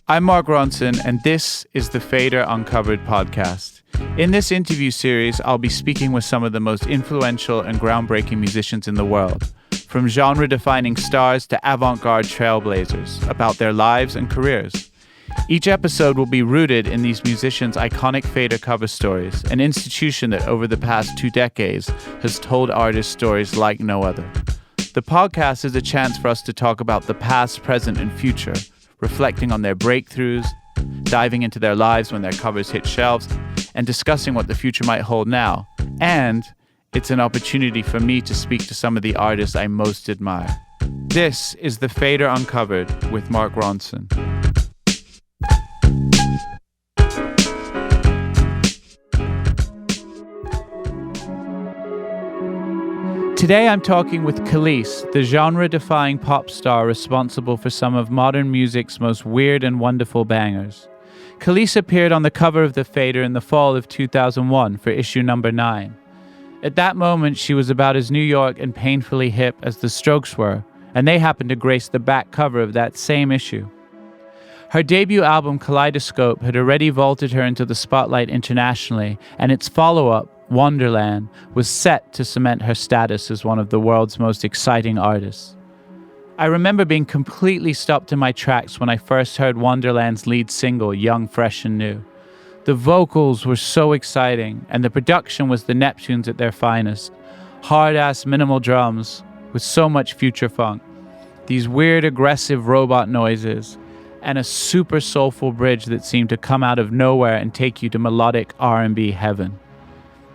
I'm Mark Ronson, and this is the FADER Uncovered podcast. In this interview series, I'll be speaking with some of the most influential and groundbreaking musicians in the world, from genre-defining stars to avant-garde trailblazers, about their lives and careers. Each episode will be rooted in these musicians' iconic FADER cover stories, an institution that over the past 2 decades has told artists stories like no other. The podcast is a chance for us to talk about the past, present, and future, reflecting on their breakthroughs, diving into their lives when their covers hit shelves, and discussing what the future might hold now. And it's an opportunity for me to speak to some of the artists I most admire. This is the FADER Uncovered with Mark Ronson. Today I'm talking with Kelis, the genre-defying pop star responsible for some of modern music's most weird and wonderful bangers. Kelis appeared on the cover of the FADER in the fall of 2001 for issue number 9. At that moment, she was about as New York and painfully hip as the Strokes were, and they happened to grace the back cover of that same issue. Her debut album, Kaleidoscope, had already vaulted her into the spotlight internationally, and its follow-up, Wanderland, was set to cement her status as one of the world's most exciting artists. I remember being completely stopped in my tracks when I first heard Wanderland's lead single, Young, Fresh and New. The vocals were so exciting, and the production was the Neptunes at their finest. Hard-ass minimal drums with so much future funk. These weird, aggressive robot noises, and a super soulful bridge that seemed to come out of nowhere and take you to melodic R&B heaven.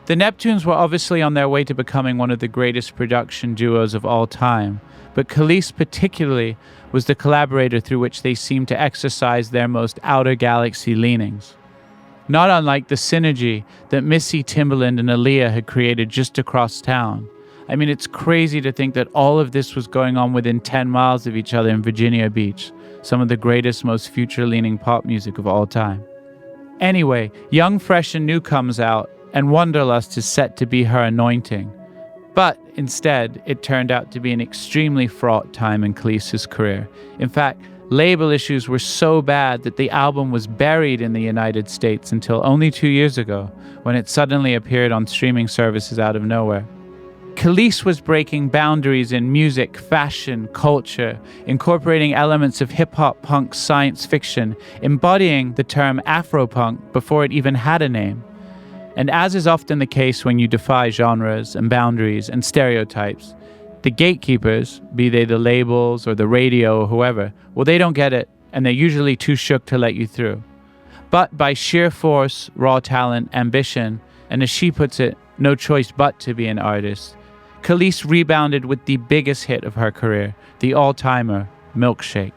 The Neptunes were obviously on their way to becoming one of the greatest production duos of all time, but Kelis particularly was the collaborator through which they seemed to exercise their most outer galaxy leanings. Not unlike the synergy that Missy, Timbaland, and Aaliyah had created just across town. I mean, it's crazy to think that all of this was going on within 10 miles of each other in Virginia Beach, some of the greatest, most future-leaning pop music of all time. Anyway, Young, Fresh, and New comes out, and Wanderlust is set to be her anointing. But instead, it turned out to be an extremely fraught time in Kelis' career. In fact, label issues were so bad that the album was buried in the United States until only 2 years ago, when it suddenly appeared on streaming services out of nowhere. Kelis was breaking boundaries in music, fashion, culture, incorporating elements of hip-hop, punk, science fiction, embodying the term Afropunk before it even had a name. And as is often the case when you defy genres and boundaries and stereotypes, the gatekeepers, be they the labels or the radio or whoever, well, they don't get it, and they're usually too shook to let you through. But by sheer force, raw talent, ambition, and as she puts it, no choice but to be an artist, Kelis rebounded with the biggest hit of her career, the all-timer, Milkshake,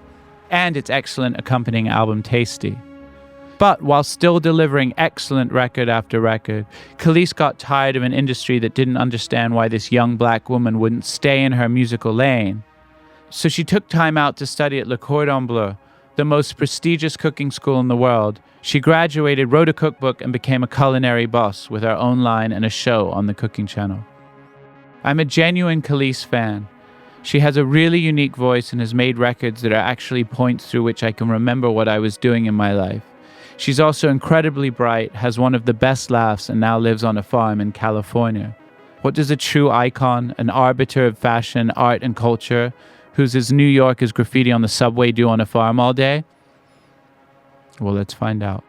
and its excellent accompanying album, Tasty. But while still delivering excellent record after record, Kelis got tired of an industry that didn't understand why this young black woman wouldn't stay in her musical lane. So she took time out to study at Le Cordon Bleu, the most prestigious cooking school in the world. She graduated, wrote a cookbook, and became a culinary boss with her own line and a show on the cooking channel. I'm a genuine Kelis fan. She has a really unique voice and has made records that are actually points through which I can remember what I was doing in my life. She's also incredibly bright, has one of the best laughs, and now lives on a farm in California. What does a true icon, an arbiter of fashion, art, and culture, who's as New York as graffiti on the subway, do on a farm all day? Well, let's find out.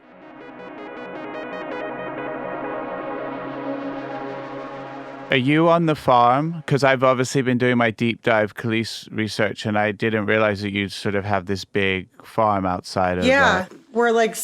Are you on the farm? Because I've obviously been doing my deep dive Kelis research, and I didn't realize that you sort of have this big farm outside of we're like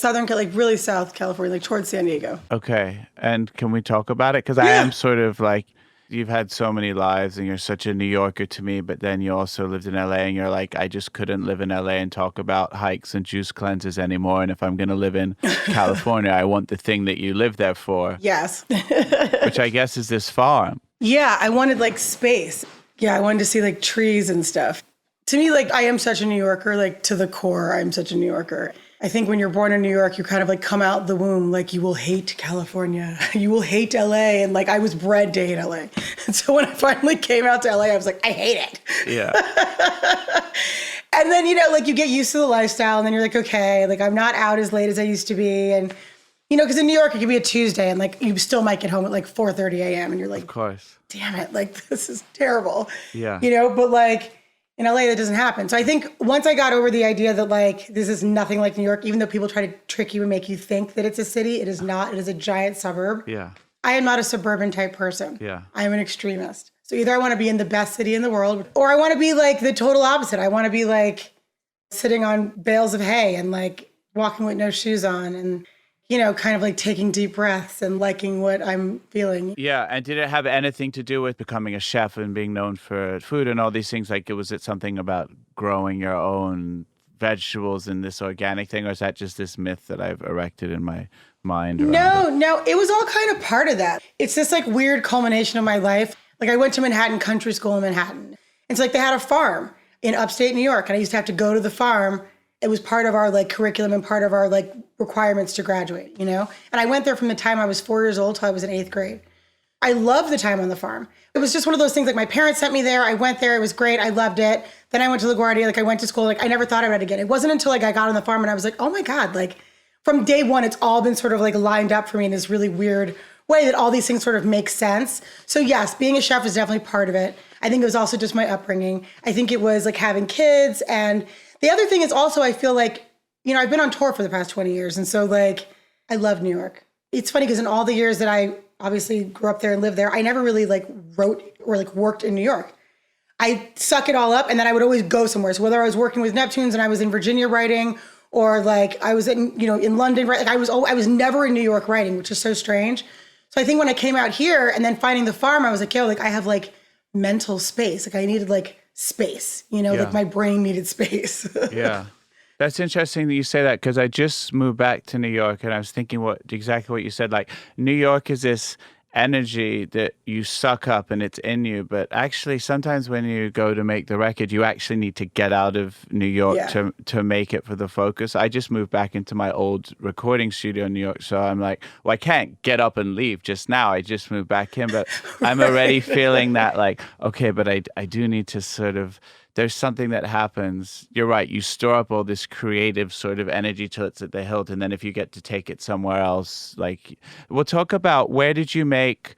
really South California, like towards San Diego. Okay. And can we talk about it? Because I am sort of like, you've had so many lives and you're such a New Yorker to me, but then you also lived in LA and you're like, I just couldn't live in LA and talk about hikes and juice cleanses anymore. And if I'm going to live in California, I want the thing that you live there for. Yes. Which I guess is this farm. Yeah, I wanted like space. Yeah, I wanted to see like trees and stuff. To me, like I am such a New Yorker, like to the core, I'm such a New Yorker. I think when you're born in New York, you kind of like come out the womb, like you will hate California, you will hate LA. And like I was bred to hate LA. And so when I finally came out to LA, I was like, I hate it. Yeah. And then, like you get used to the lifestyle and then you're like, okay, like I'm not out as late as I used to be. And, because in New York, it could be a Tuesday and like you still might get home at like 4:30 a.m. and you're like, of course, damn it, like this is terrible. Yeah. But like in LA, that doesn't happen. So I think once I got over the idea that like this is nothing like New York, even though people try to trick you and make you think that it's a city, it is not. It is a giant suburb. Yeah. I am not a suburban type person. Yeah. I am an extremist. So either I want to be in the best city in the world or I want to be like the total opposite. I want to be like sitting on bales of hay and like walking with no shoes on and kind of like taking deep breaths and liking what I'm feeling. Yeah. And did it have anything to do with becoming a chef and being known for food and all these things? Like, was it something about growing your own vegetables in this organic thing? Or is that just this myth that I've erected in my mind? No, it was all kind of part of that. It's this like weird culmination of my life. Like I went to Manhattan Country School in Manhattan. It's like they had a farm in upstate New York. And I used to have to go to the farm. It was part of our like curriculum and part of our like requirements to graduate, And I went there from the time I was 4 years old till I was in 8th grade. I loved the time on the farm. It was just one of those things like my parents sent me there. I went there. It was great. I loved it. Then I went to LaGuardia. Like I went to school. Like I never thought about it again. It wasn't until like I got on the farm and I was like, oh my God, like from day one, it's all been sort of like lined up for me in this really weird way that all these things sort of make sense. So yes, being a chef is definitely part of it. I think it was also just my upbringing. I think it was like having kids. And the other thing is also, I feel like, I've been on tour for the past 20 years. And so like, I love New York. It's funny because in all the years that I obviously grew up there and lived there, I never really like wrote or like worked in New York. I suck it all up and then I would always go somewhere. So whether I was working with Neptunes and I was in Virginia writing or like I was in London, right? Like I was never in New York writing, which is so strange. So I think when I came out here and then finding the farm, I was like, like I have like mental space. Like I needed like space, like my brain needed space. Yeah. That's interesting that you say that because I just moved back to New York and I was thinking exactly what you said. Like New York is this energy that you suck up and it's in you. But actually, sometimes when you go to make the record, you actually need to get out of New York to make it for the focus. I just moved back into my old recording studio in New York. So I'm like, well, I can't get up and leave just now. I just moved back in. But I'm already feeling that like, okay, but I do need to sort of... There's something that happens. You're right. You store up all this creative sort of energy till it's at the hilt. And then if you get to take it somewhere else, like we'll talk about where did you make,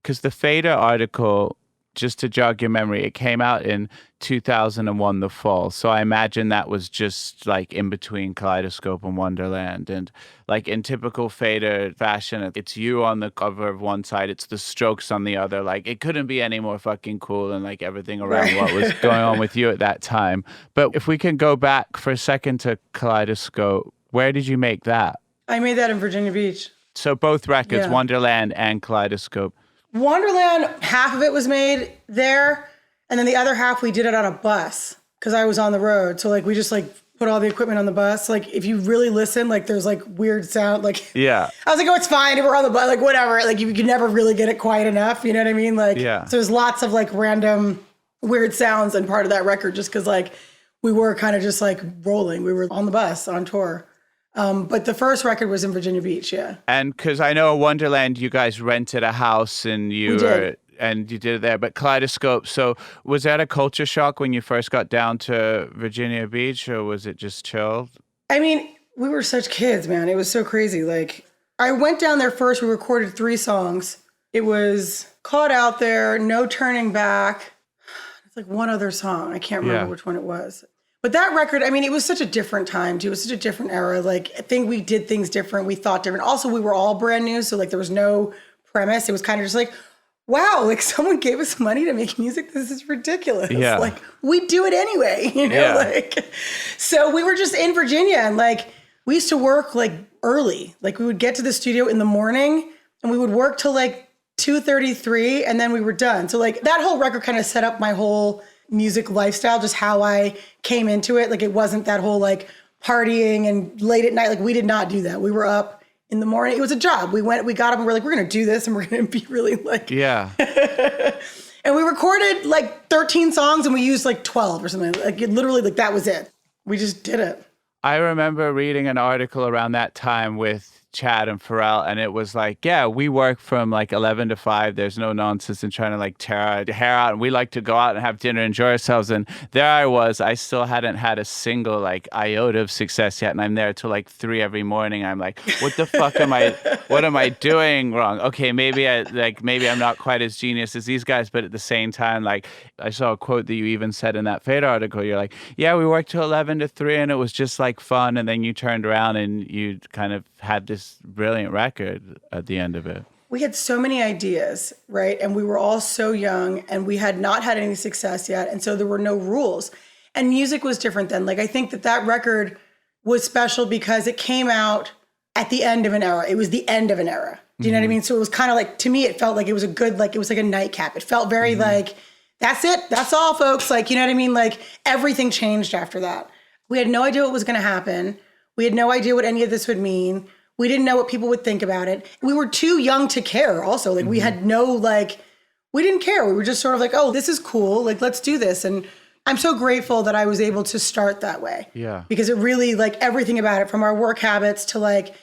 because the FADER article, just to jog your memory, it came out in 2001, the fall. So I imagine that was just like in between Kaleidoscope and Wanderland. And like in typical FADER fashion, it's you on the cover of one side, it's the Strokes on the other. Like it couldn't be any more fucking cool and like everything around what was going on with you at that time. But if we can go back for a second to Kaleidoscope, where did you make that? I made that in Virginia Beach. So both records, Wanderland and Kaleidoscope. Wanderland, half of it was made there. And then the other half, we did it on a bus because I was on the road. So like, we just like put all the equipment on the bus. Like if you really listen, like there's like weird sound. Like, I was like, oh, it's fine. We're on the bus, like whatever. Like you can never really get it quiet enough. You know what I mean? Like, so there's lots of like random weird sounds and part of that record just because like we were kind of just like rolling. We were on the bus on tour. But the first record was in Virginia Beach, And because I know at Wonderland, you guys rented a house and you did it there. But Kaleidoscope, so was that a culture shock when you first got down to Virginia Beach, or was it just chill? I mean, we were such kids, man. It was so crazy. Like, I went down there first. We recorded 3 songs. It was Caught Out There, No Turning Back. It's like one other song. I can't remember which one it was. But that record, I mean, it was such a different time, too. It was such a different era. Like, I think we did things different. We thought different. Also, we were all brand new. So, like, there was no premise. It was kind of just like, wow, like, someone gave us money to make music. This is ridiculous. Yeah. Like, we do it anyway, like. So we were just in Virginia. And, like, we used to work, like, early. Like, we would get to the studio in the morning. And we would work till, like, 2:33. And then we were done. So, like, that whole record kind of set up my whole music lifestyle, just how I came into it. Like it wasn't that whole like partying and late at night. Like we did not do that. We were up in the morning. It was a job. We got up and we're like, we're going to do this and we're going to be really like, and we recorded like 13 songs and we used like 12 or something. Like it literally like that was it. We just did it. I remember reading an article around that time with Chad and Pharrell, and it was like, yeah, we work from like 11 to 5. There's no nonsense in trying to like tear our hair out, and we like to go out and have dinner, enjoy ourselves. And there I was, I still hadn't had a single like iota of success yet, and I'm there till like 3 every morning. I'm like, what the fuck what am I doing wrong? Okay, maybe I'm not quite as genius as these guys, but at the same time, like I saw a quote that you even said in that FADER article. You're like, yeah, we worked till 11 to 3, and it was just like fun. And then you turned around and you kind of had this brilliant record at the end of it. We had so many ideas, right? And we were all so young, and we had not had any success yet. And so there were no rules. And music was different then. Like, I think that record was special because it came out at the end of an era. It was the end of an era. Do you know what I mean? So it was kind of like, to me, it felt like it was it was like a nightcap. It felt very like, that's it. That's all, folks. Like, you know what I mean? Like, everything changed after that. We had no idea what was going to happen. We had no idea what any of this would mean. We didn't know what people would think about it. We were too young to care also. Like, we had no, like, we didn't care. We were just sort of like, oh, this is cool. Like, let's do this. And I'm so grateful that I was able to start that way. Yeah. Because it really, like, everything about it, from our work habits to, like,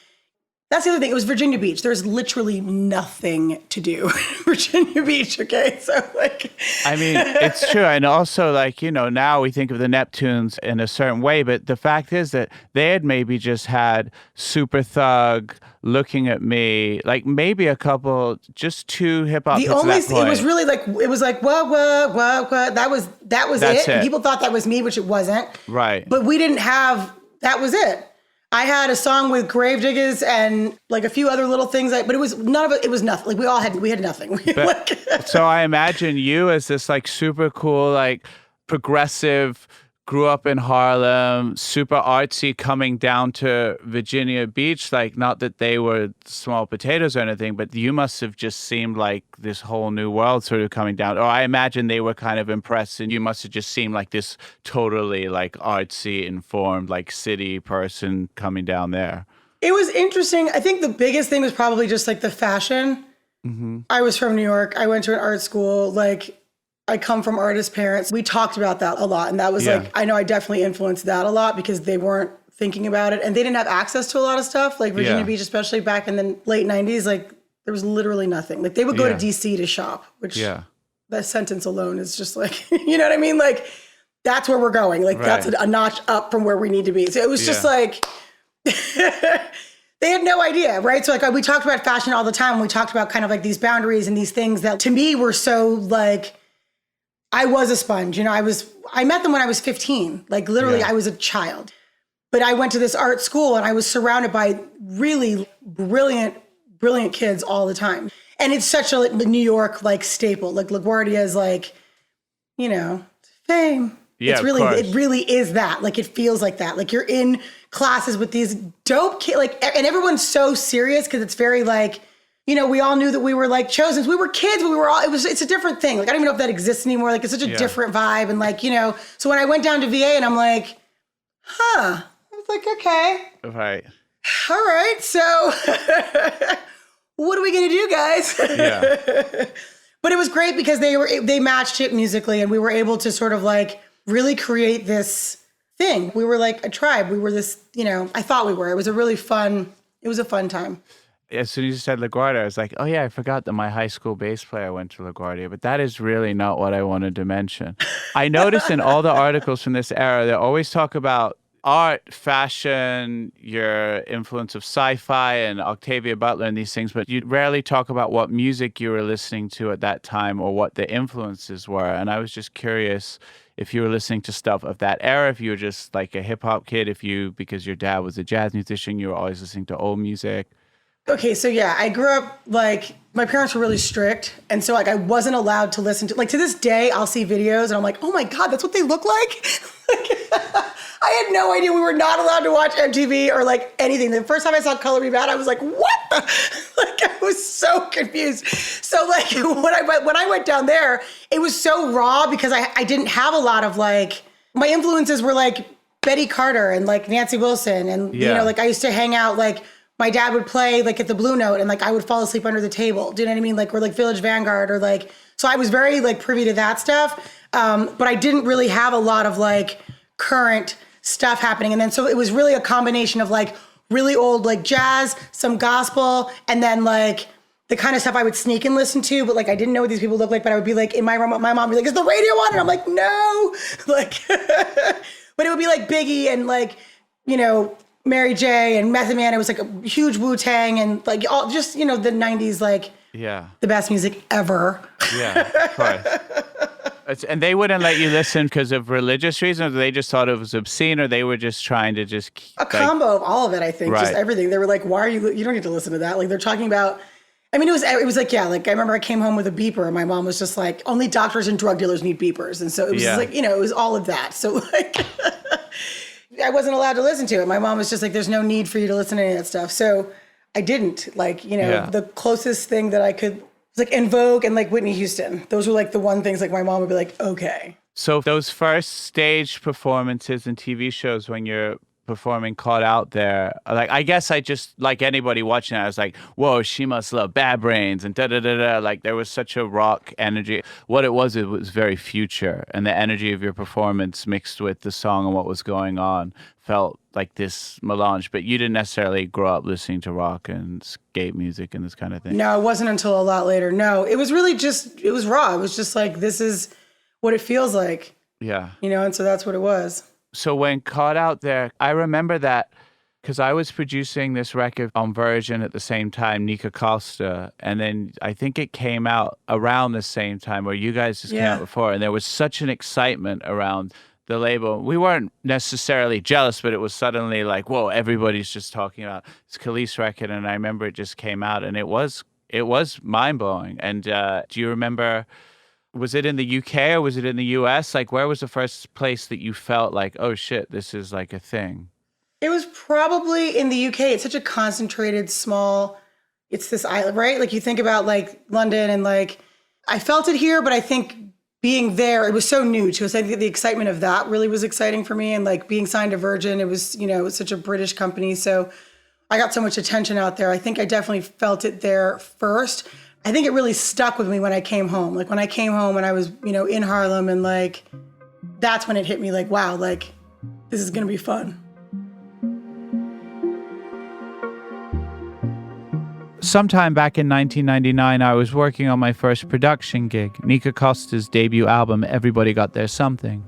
that's the other thing. It was Virginia Beach. There's literally nothing to do. Virginia Beach, okay? So, like... I mean, it's true. And also, like, you know, now we think of the Neptunes in a certain way, but the fact is that they had maybe just had Super Thug, Looking at Me, like maybe a couple, just 2 hip-hop hits at that point. It was really like, it was like, what, that was it. And people thought that was me, which it wasn't. Right. But we didn't have, that was it. I had a song with Gravediggers and like a few other little things, but it was none of it. It was nothing. Like we had nothing. So I imagine you as this like super cool, like progressive, grew up in Harlem, super artsy, coming down to Virginia Beach. Like, not that they were small potatoes or anything, but you must have just seemed like this whole new world sort of coming down. Or I imagine they were kind of impressed, and you must have just seemed like this totally like artsy, informed, like city person coming down there. It was interesting. I think the biggest thing was probably just like the fashion. I was from New York. I went to an art school. Like, I come from artist parents. We talked about that a lot. And that was like, I know I definitely influenced that a lot because they weren't thinking about it. And they didn't have access to a lot of stuff. Like Virginia Beach, especially back in the late 90s, like there was literally nothing. Like they would go to DC to shop, which that sentence alone is just like, you know what I mean? Like that's where we're going. Like that's a notch up from where we need to be. So it was just like, they had no idea, right? So like we talked about fashion all the time. We talked about kind of like these boundaries and these things that to me were so like, I was a sponge, you know, I met them when I was 15, like literally I was a child, but I went to this art school and I was surrounded by really brilliant kids all the time. And it's such a like, New York like staple, like LaGuardia is like, you know, fame. Yeah, it really is that. Like it feels like that. Like you're in classes with these dope kids, like, and everyone's so serious because it's very like, you know, we all knew that we were like chosen. We were kids, but we were all, it's a different thing. Like, I don't even know if that exists anymore. Like, it's such a different vibe. And like, you know, so when I went down to VA and I'm like, I was like, okay. Right. All right. So what are we going to do, guys? Yeah. But it was great because they matched it musically and we were able to sort of like really create this thing. We were like a tribe. We were this, you know, I thought we were. It was a fun time. As soon as you said LaGuardia, I was like, oh yeah, I forgot that my high school bass player went to LaGuardia, but that is really not what I wanted to mention. I noticed in all the articles from this era, they always talk about art, fashion, your influence of sci-fi and Octavia Butler and these things, but you rarely talk about what music you were listening to at that time or what the influences were. And I was just curious if you were listening to stuff of that era, if you were just like a hip hop kid, because your dad was a jazz musician, you were always listening to old music. Okay, so yeah, I grew up, like, my parents were really strict, and so, like, I wasn't allowed to listen to, like, to this day, I'll see videos, and I'm like, oh my God, that's what they look like? I had no idea we were not allowed to watch MTV or, like, anything. The first time I saw Color Me Bad, I was like, what the? Like, I was so confused. So, like, when I went down there, it was so raw because I didn't have a lot of, like, my influences were, like, Betty Carter and, like, Nancy Wilson, and, you know, like, I used to hang out, like, my dad would play like at the Blue Note and like I would fall asleep under the table. Do you know what I mean? Like, or like Village Vanguard or like, so I was very like privy to that stuff. But I didn't really have a lot of like current stuff happening. And then, so it was really a combination of like really old like jazz, some gospel, and then like the kind of stuff I would sneak and listen to, but like I didn't know what these people looked like, but I would be like in my room, my mom would be like, is the radio on? And I'm like, no. Like, but it would be like Biggie and like, you know, Mary J and Method Man. It was like a huge Wu-Tang and like all just, you know, the 90s, like the best music ever. Yeah, of course. And they wouldn't let you listen because of religious reasons, or they just thought it was obscene, or they were just trying to just... A combo of all of it, I think, just everything. They were like, why are you don't need to listen to that. Like they're talking about... I mean, it was like, yeah, like I remember I came home with a beeper and my mom was just like, only doctors and drug dealers need beepers. And so it was just like, you know, it was all of that. So like, I wasn't allowed to listen to it. My mom was just like, there's no need for you to listen to any of that stuff. So I didn't. Like, you know, the closest thing that I could was like En Vogue and like Whitney Houston. Those were like the one things like my mom would be like, okay. So those first stage performances and TV shows when you're performing Caught Out There, like I guess I just, like anybody watching it, I was like, whoa, she must love Bad Brains and da-da-da-da. Like there was such a rock energy. What it was very Future, and the energy of your performance mixed with the song and what was going on felt like this melange. But you didn't necessarily grow up listening to rock and skate music and this kind of thing. No, it wasn't until a lot later. No, it was really just, it was raw. It was just like, this is what it feels like. Yeah. You know, and so that's what it was. So when Caught Out There, I remember that because I was producing this record on Virgin at the same time, Nika Costa, and then I think it came out around the same time, or you guys just came out before, and there was such an excitement around the label. We weren't necessarily jealous, but it was suddenly like, whoa, everybody's just talking about this Kelis record, and I remember it just came out, and it was mind-blowing. And do you remember... Was it in the UK or was it in the US? Like, where was the first place that you felt like, oh shit, this is like a thing? It was probably in the UK. It's such a concentrated, small, it's this island, right? Like you think about like London and like, I felt it here, but I think being there, it was so new to us. I think the excitement of that really was exciting for me. And like being signed to Virgin, it was, you know, it was such a British company. So I got so much attention out there. I think I definitely felt it there first. I think it really stuck with me when I came home. Like when I came home and I was, you know, in Harlem and like, that's when it hit me like, wow, like this is going to be fun. Sometime back in 1999, I was working on my first production gig, Nika Costa's debut album, Everybody Got Their Something.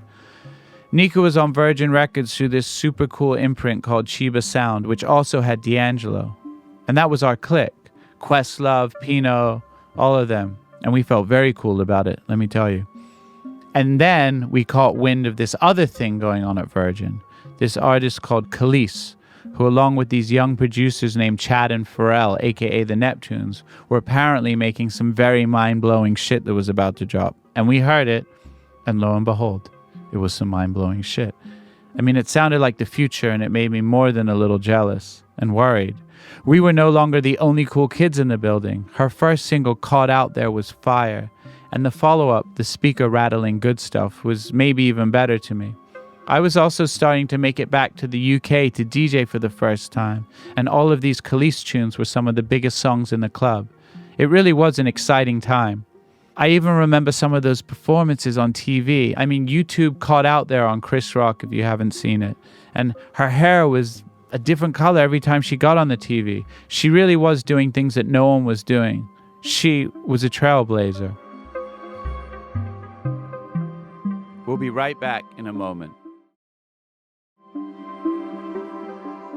Nika was on Virgin Records through this super cool imprint called Chiba Sound, which also had D'Angelo. And that was our clique. Questlove, Pino, all of them. And we felt very cool about it, let me tell you. And then we caught wind of this other thing going on at Virgin. This artist called Kelis, who along with these young producers named Chad and Pharrell, aka the Neptunes, were apparently making some very mind-blowing shit that was about to drop. And we heard it, and lo and behold, it was some mind-blowing shit. I mean, it sounded like the future, and it made me more than a little jealous and worried. We were no longer the only cool kids in the building. Her first single, Caught Out There, was fire. And the follow-up, the speaker rattling good stuff, was maybe even better to me. I was also starting to make it back to the UK to DJ for the first time. And all of these Kelis tunes were some of the biggest songs in the club. It really was an exciting time. I even remember some of those performances on TV. I mean, YouTube Caught Out There on Chris Rock, if you haven't seen it. And her hair was a different color every time she got on the TV. She really was doing things that no one was doing. She was a trailblazer. We'll be right back in a moment.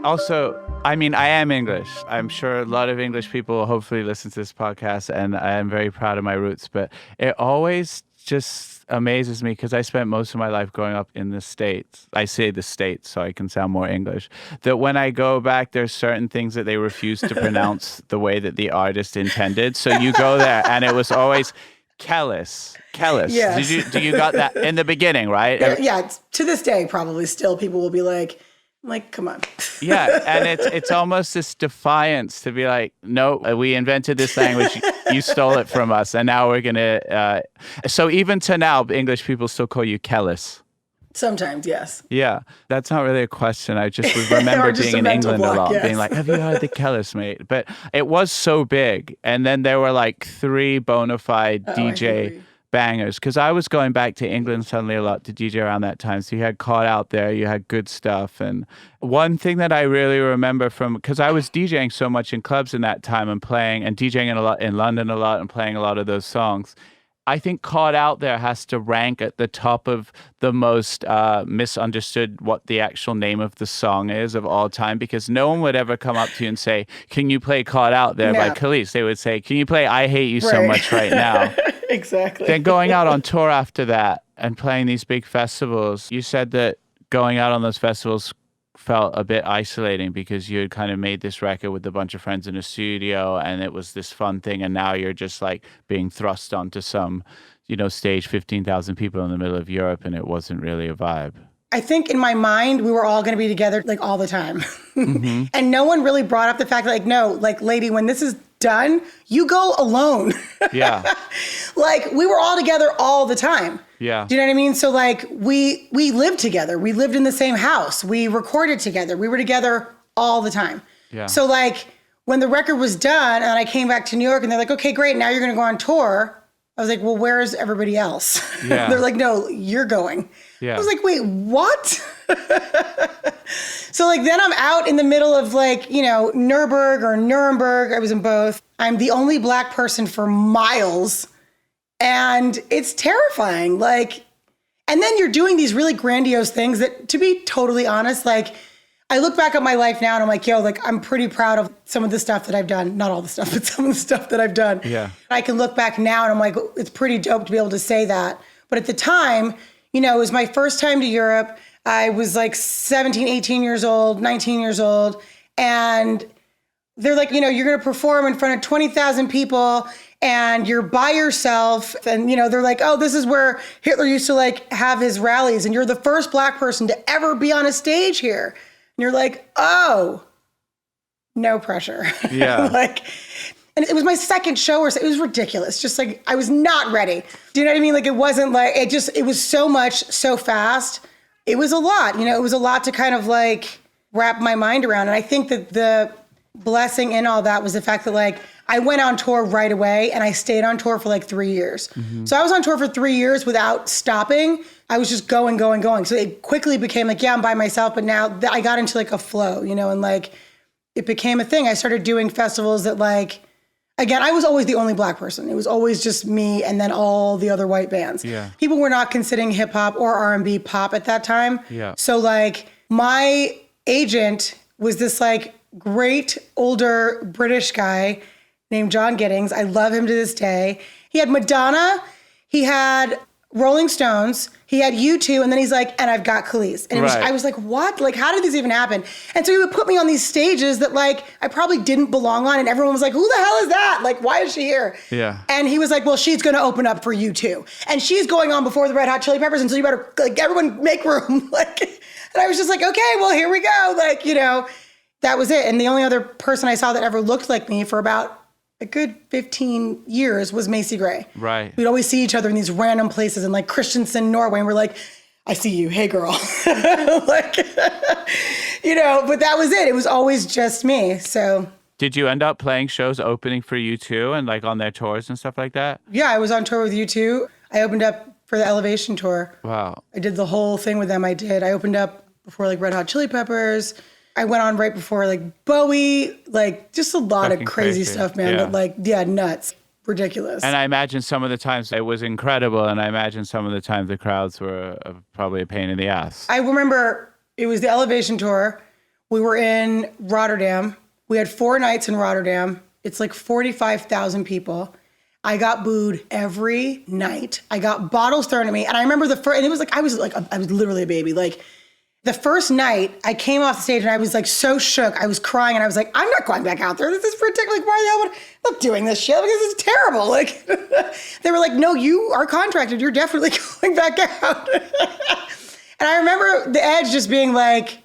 Also, I mean, I am English. I'm sure a lot of English people will hopefully listen to this podcast, and I am very proud of my roots, but it always just amazes me because I spent most of my life growing up in the States. I say the States so I can sound more English. That when I go back, there's certain things that they refuse to pronounce the way that the artist intended. So you go there and it was always Kelis. Yes. Do you got that in the beginning, right? Yeah, to this day, probably still people will be like, come on. Yeah, and it's almost this defiance to be like, no, we invented this language, you stole it from us, and now we're going to... So even to now, English people still call you Kelis. Sometimes, yes. Yeah, that's not really a question. I just remember being in England block, a lot, yes. being like, have you heard the Kelis, mate? But it was so big, and then there were like 3 bona fide DJ bangers? Because I was going back to England suddenly a lot to DJ around that time. So you had Caught Out There, you had Good Stuff. And one thing that I really remember from, because I was DJing so much in clubs in that time and playing and DJing a lot in London a lot and playing a lot of those songs. I think Caught Out There has to rank at the top of the most misunderstood what the actual name of the song is of all time, because no one would ever come up to you and say, can you play Caught Out There by Kelis? They would say, can you play I Hate You So Much Right Now? Exactly. Then going out on tour after that and playing these big festivals, you said that going out on those festivals felt a bit isolating because you had kind of made this record with a bunch of friends in a studio and it was this fun thing, and now you're just like being thrust onto some, stage 15,000 people in the middle of Europe, and it wasn't really a vibe. I think in my mind, we were all going to be together like all the time. Mm-hmm. And no one really brought up the fact that like, no, like lady, when this is done, you go alone. Yeah. Like we were all together all the time. Yeah. Do you know what I mean? So like we lived together. We lived in the same house. We recorded together. We were together all the time. Yeah. So like when the record was done and I came back to New York and they're like, okay, great. Now you're going to go on tour. I was like, well, where is everybody else? Yeah. They're like, no, you're going. Yeah. I was like, wait, what? So like then I'm out in the middle of like, Nuremberg or Nuremberg. I was in both. I'm the only Black person for miles. And it's terrifying. Like, and then you're doing these really grandiose things that, to be totally honest, like I look back at my life now and I'm like, yo, like I'm pretty proud of some of the stuff that I've done. Not all the stuff, but some of the stuff that I've done. Yeah. I can look back now and I'm like, it's pretty dope to be able to say that. But at the time, it was my first time to Europe. I was like 17, 18 years old, 19 years old. And they're like, you're going to perform in front of 20,000 people and you're by yourself. And, they're like, oh, this is where Hitler used to like have his rallies. And you're the first Black person to ever be on a stage here. And you're like, oh, no pressure. Yeah. And it was my second show or so. It was ridiculous. Just like, I was not ready. Do you know what I mean? Like, it wasn't like, it was so much, so fast. It was a lot, it was a lot to kind of like wrap my mind around. And I think that the blessing in all that was the fact that like, I went on tour right away and I stayed on tour for like 3 years. Mm-hmm. So I was on tour for 3 years without stopping. I was just going. So it quickly became like, yeah, I'm by myself. But now I got into like a flow, and like it became a thing. I started doing festivals that like, again, I was always the only Black person. It was always just me and then all the other white bands. Yeah. People were not considering hip hop or R&B pop at that time. Yeah. So like my agent was this like great older British guy named John Giddings. I love him to this day. He had Madonna, he had Rolling Stones, he had U2, and then he's like, and I've got Kelis. And I was like, what? Like, how did this even happen? And so he would put me on these stages that like, I probably didn't belong on. And everyone was like, who the hell is that? Like, why is she here? Yeah. And he was like, well, she's going to open up for U2. And she's going on before the Red Hot Chili Peppers. And so you better, like, everyone make room. Like, and I was just like, okay, well, here we go. Like, that was it. And the only other person I saw that ever looked like me for about a good 15 years was Macy Gray. Right. We'd always see each other in these random places in like Kristiansand, Norway. And we're like, I see you. Hey, girl. Like, but that was it. It was always just me. So. Did you end up playing shows opening for U2 and like on their tours and stuff like that? Yeah, I was on tour with U2. I opened up for the Elevation tour. Wow. I did the whole thing with them. I opened up before like Red Hot Chili Peppers. I went on right before like Bowie, like just a lot Fucking of crazy stuff, man. Yeah. But like, yeah, nuts. Ridiculous. And I imagine some of the times it was incredible. And I imagine some of the times the crowds were probably a pain in the ass. I remember it was the Elevation tour. We were in Rotterdam. We had 4 nights in Rotterdam. It's like 45,000 people. I got booed every night. I got bottles thrown at me. And I remember the first, and it was like, I was literally a baby. Like, the first night, I came off the stage and I was like so shook. I was crying and I was like, I'm not going back out there. This is ridiculous. Like, why the hell would I'm not doing this shit? Like, this is terrible. Like, they were like, no, you are contracted. You're definitely going back out. And I remember the Edge just being like,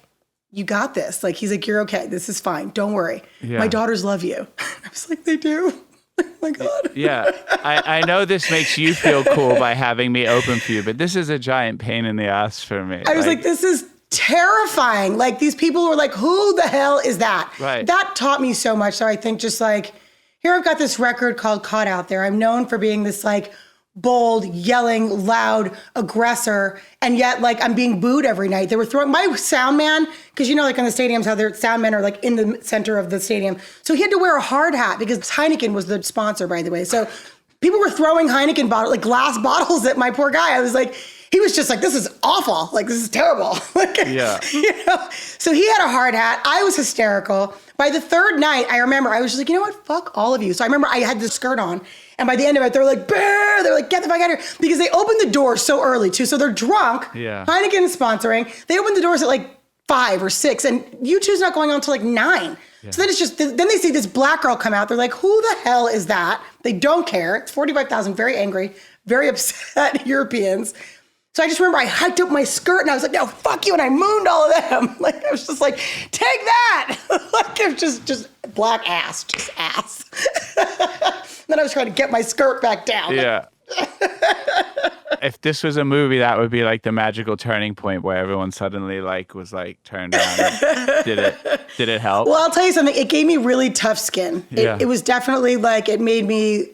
you got this. Like, he's like, you're okay. This is fine. Don't worry. Yeah. My daughters love you. I was like, they do. Oh my God. Yeah. I know this makes you feel cool by having me open for you, but this is a giant pain in the ass for me. I was like this is terrifying. Like, these people were like, who the hell is that? Right. That taught me so much. So I think just like, here I've got this record called Caught Out There. I'm known for being this like bold, yelling, loud, aggressor, and yet like I'm being booed every night. They were throwing my sound man, because you know, like in the stadiums, how their sound men are like in the center of the stadium. So he had to wear a hard hat because Heineken was the sponsor, by the way. So people were throwing Heineken bottles, like glass bottles at my poor guy. I was like, he was just like, this is awful. Like, this is terrible. Like, yeah. You know? So he had a hard hat. I was hysterical. By the third night, I remember I was just like, you know what? Fuck all of you. So I remember I had this skirt on. And by the end of it, they were like, bear. They were like, get the fuck out of here. Because they opened the doors so early, too. So they're drunk. Yeah. Heineken is sponsoring. They opened the doors at like 5 or 6. And U2's not going on until like 9. Yeah. So then it's just, then they see this black girl come out. They're like, who the hell is that? They don't care. It's 45,000, very angry, very upset Europeans. So I just remember I hiked up my skirt and I was like, no, fuck you. And I mooned all of them. Like, I was just like, take that. Like, it was just black ass, just ass. Then I was trying to get my skirt back down. Yeah. If this was a movie, that would be like the magical turning point where everyone suddenly like was like turned on. Did it help? Well, I'll tell you something. It gave me really tough skin. It was definitely like, it made me,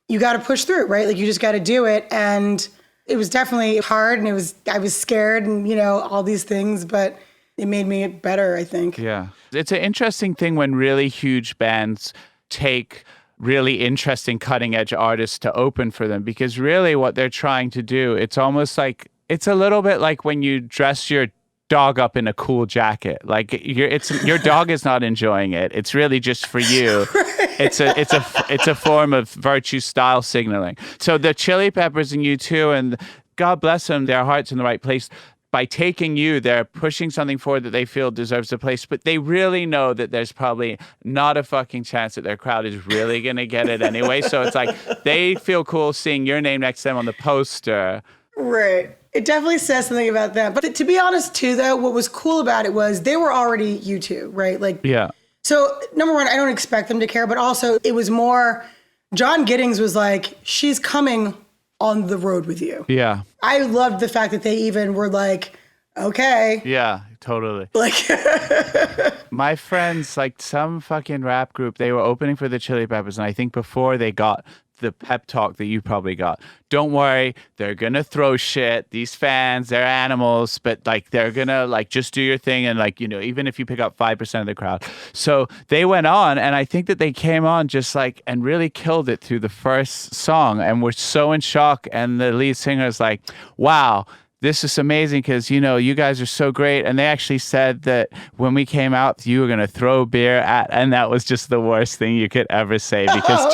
you got to push through, right? Like you just got to do it. And it was definitely hard and I was scared and, you know, all these things, but it made me better, I think. Yeah. It's an interesting thing when really huge bands take really interesting cutting edge artists to open for them, because really what they're trying to do, it's almost like, it's a little bit like when you dress your dog up in a cool jacket. Like your dog is not enjoying it. It's really just for you. Right. It's a form of virtue style signaling. So the Chili Peppers and U2, and God bless them, their heart's in the right place. By taking you, they're pushing something forward that they feel deserves a place, but they really know that there's probably not a fucking chance that their crowd is really going to get it anyway. So it's like they feel cool seeing your name next to them on the poster. Right. It definitely says something about them. But to be honest, too, though, what was cool about it was they were already U2, right? Like, yeah. So number one, I don't expect them to care, but also it was more, John Giddings was like, she's coming on the road with you. Yeah. I loved the fact that they even were like, okay. Yeah, totally. Like, my friends, like some fucking rap group, they were opening for the Chili Peppers. And I think before they got the pep talk that you probably got, don't worry, they're going to throw shit. These fans, they're animals, but like they're going to like just do your thing. And like, you know, even if you pick up 5% of the crowd. So they went on, and I think that they came on just like, and really killed it through the first song, and were so in shock. And the lead singer is like, wow, this is amazing because, you know, you guys are so great. And they actually said that when we came out, you were going to throw beer at, and that was just the worst thing you could ever say, because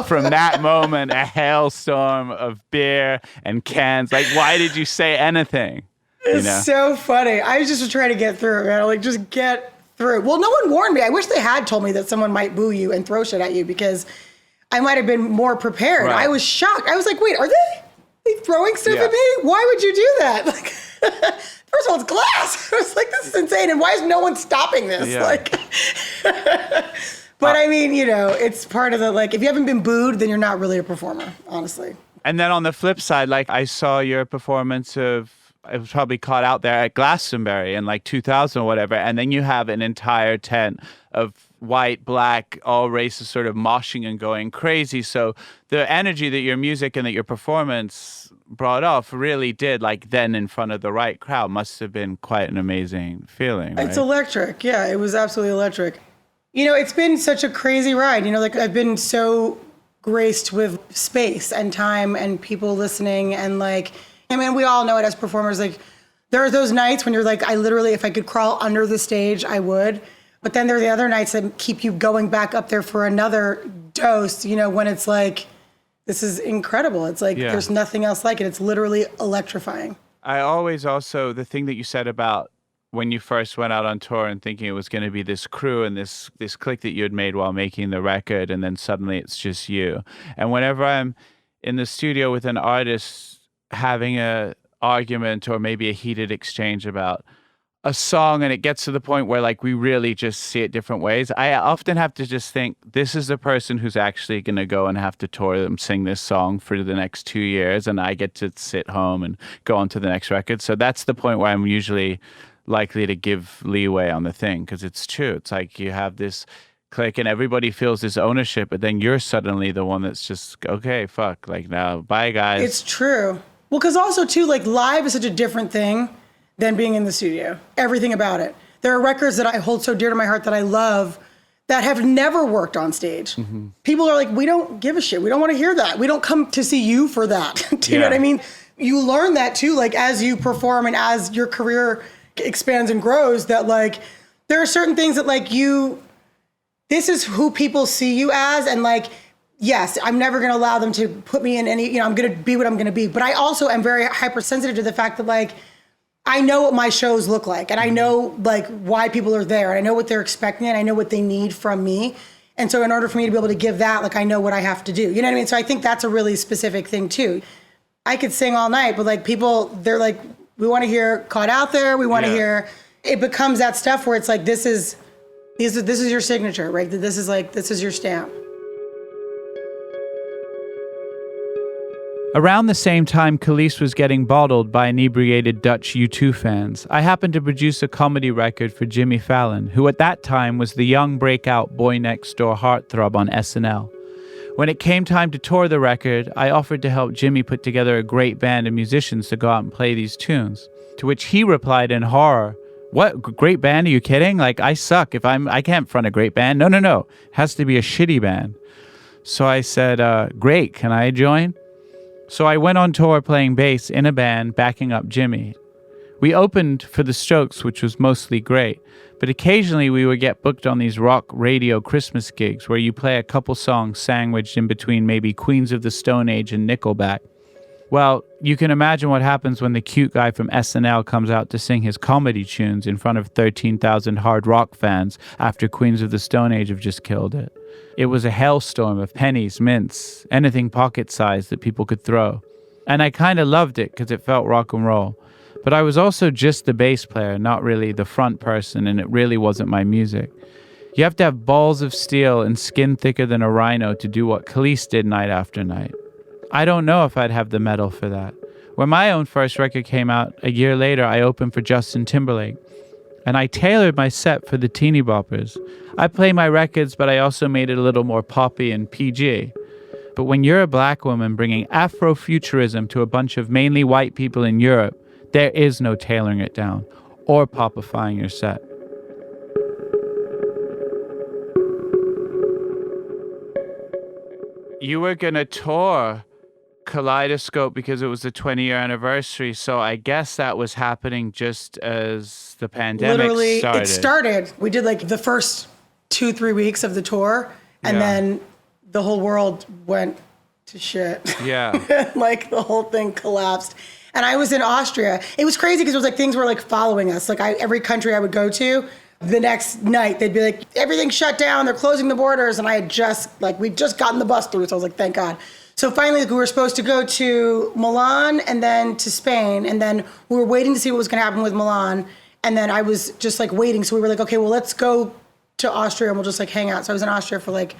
from that moment, a hailstorm of beer and cans. Like, why did you say anything? It's so funny. I was just trying to get through it, man. Like, just get through. Well, no one warned me. I wish they had told me that someone might boo you and throw shit at you, because I might have been more prepared. Right. I was shocked. I was like, wait, are they throwing stuff at me? Why would you do that? Like, first of all, it's glass. I was like, this is insane. And why is no one stopping this? Yeah. Like, but I mean, you know, it's part of the, like, if you haven't been booed, then you're not really a performer, honestly. And then on the flip side, like I saw your performance of, it was probably caught out there at Glastonbury in like 2000 or whatever. And then you have an entire tent of white, black, all races sort of moshing and going crazy. So the energy that your music and that your performance brought off really did, like then in front of the right crowd, must have been quite an amazing feeling. Right? It's electric. Yeah, it was absolutely electric. You know, it's been such a crazy ride. You know, like I've been so graced with space and time and people listening. And like, I mean, we all know it as performers. Like there are those nights when you're like, I literally, if I could crawl under the stage, I would. But then there are the other nights that keep you going back up there for another dose, you know, when it's like, this is incredible. It's like, there's nothing else like it. It's literally electrifying. I always also, the thing that you said about when you first went out on tour and thinking it was going to be this crew and this clique that you had made while making the record, and then suddenly it's just you. And whenever I'm in the studio with an artist having a argument or maybe a heated exchange about a song, and it gets to the point where like we really just see it different ways, I often have to just think, this is the person who's actually going to go and have to tour them, sing this song for the next 2 years, and I get to sit home and go on to the next record. So that's the point where I'm usually likely to give leeway on the thing, because it's true. It's like you have this click and everybody feels this ownership, but then you're suddenly the one that's just, okay, fuck, like now, bye guys. It's true. Well, because also too, like live is such a different thing than being in the studio. Everything about it. There are records that I hold so dear to my heart that I love that have never worked on stage. Mm-hmm. People are like, we don't give a shit. We don't want to hear that. We don't come to see you for that. Do you know what I mean? You learn that too, like as you perform and as your career expands and grows, that like, there are certain things that like this is who people see you as. And like, yes, I'm never going to allow them to put me in any, I'm going to be what I'm going to be. But I also am very hypersensitive to the fact that like, I know what my shows look like and I know like why people are there and I know what they're expecting and I know what they need from me. And so in order for me to be able to give that, like I know what I have to do. You know what I mean? So I think that's a really specific thing too. I could sing all night, but like people, they're like, we want to hear Caught Out There. We want to hear, it becomes that stuff where it's like, this is your signature, right? This is your stamp. Around the same time Kelis was getting bottled by inebriated Dutch U2 fans, I happened to produce a comedy record for Jimmy Fallon, who at that time was the young breakout boy next door heartthrob on SNL. When it came time to tour the record, I offered to help Jimmy put together a great band of musicians to go out and play these tunes, to which he replied in horror, "What, great band? Are you kidding? Like, I suck. I can't front a great band. No. It has to be a shitty band." So I said, great, can I join? So I went on tour playing bass in a band, backing up Jimmy. We opened for the Strokes, which was mostly great, but occasionally we would get booked on these rock radio Christmas gigs where you play a couple songs sandwiched in between maybe Queens of the Stone Age and Nickelback. Well, you can imagine what happens when the cute guy from SNL comes out to sing his comedy tunes in front of 13,000 hard rock fans after Queens of the Stone Age have just killed it. It was a hailstorm of pennies, mints, anything pocket-sized that people could throw. And I kind of loved it because it felt rock and roll. But I was also just the bass player, not really the front person, and it really wasn't my music. You have to have balls of steel and skin thicker than a rhino to do what Kelis did night after night. I don't know if I'd have the metal for that. When my own first record came out, a year later, I opened for Justin Timberlake. And I tailored my set for the teeny boppers. I play my records, but I also made it a little more poppy and PG. But when you're a black woman bringing Afrofuturism to a bunch of mainly white people in Europe, there is no tailoring it down or popifying your set. You were going to tour Kaleidoscope because it was the 20-year anniversary, so I guess that was happening just as the pandemic Literally, started. it started. We did like the first 2-3 weeks of the tour, and then the whole world went to shit. Yeah. Like the whole thing collapsed. And I was in Austria. It was crazy because it was like things were like following us. Like every country I would go to, the next night they'd be like, everything's shut down, they're closing the borders. And I had we'd just gotten the bus through, so I was like, thank God. So finally, we were supposed to go to Milan and then to Spain. And then we were waiting to see what was going to happen with Milan. And then I was just like waiting. So we were like, okay, well, let's go to Austria and we'll just like hang out. So I was in Austria for like a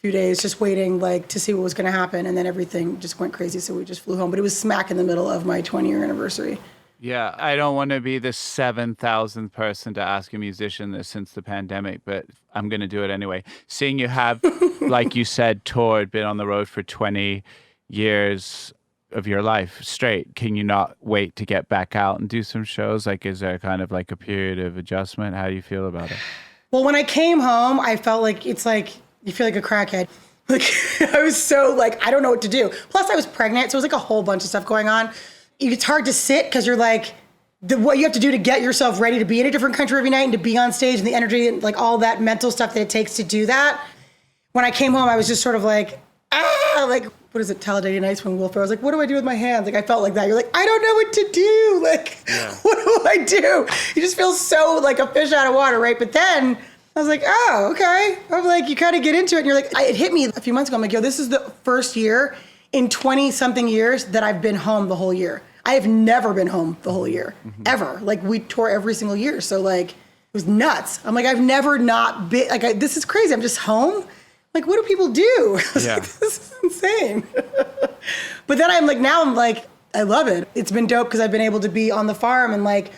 few days, just waiting like to see what was going to happen. And then everything just went crazy. So we just flew home. But it was smack in the middle of my 20-year anniversary. Yeah, I don't want to be the 7,000th person to ask a musician this since the pandemic, but I'm going to do it anyway. Seeing you have, like you said, toured, been on the road for 20 years of your life straight, can you not wait to get back out and do some shows? Like, is there kind of like a period of adjustment? How do you feel about it? Well, when I came home, I felt like it's like you feel like a crackhead. Like I was so like, I don't know what to do. Plus I was pregnant, so it was like a whole bunch of stuff going on. It's hard to sit because you're like, what you have to do to get yourself ready to be in a different country every night and to be on stage and the energy and like all that mental stuff that it takes to do that. When I came home, I was just sort of like, like, what is it, Talladega Nights when Will Ferrell was like, what do I do with my hands? Like, I felt like that. You're like, I don't know what to do. Like, what do I do? You just feel so like a fish out of water, right? But then I was like, oh, okay. I'm like, you kind of get into it and you're like, it hit me a few months ago. I'm like, yo, this is the first year in 20 something years that I've been home the whole year. I have never been home the whole year, ever. Like, we tour every single year. So, like, it was nuts. I'm like, I've never not been, like, this is crazy. I'm just home. Like, what do people do? Yeah. Like, this is insane. But then I'm like, now I'm like, I love it. It's been dope because I've been able to be on the farm and, like,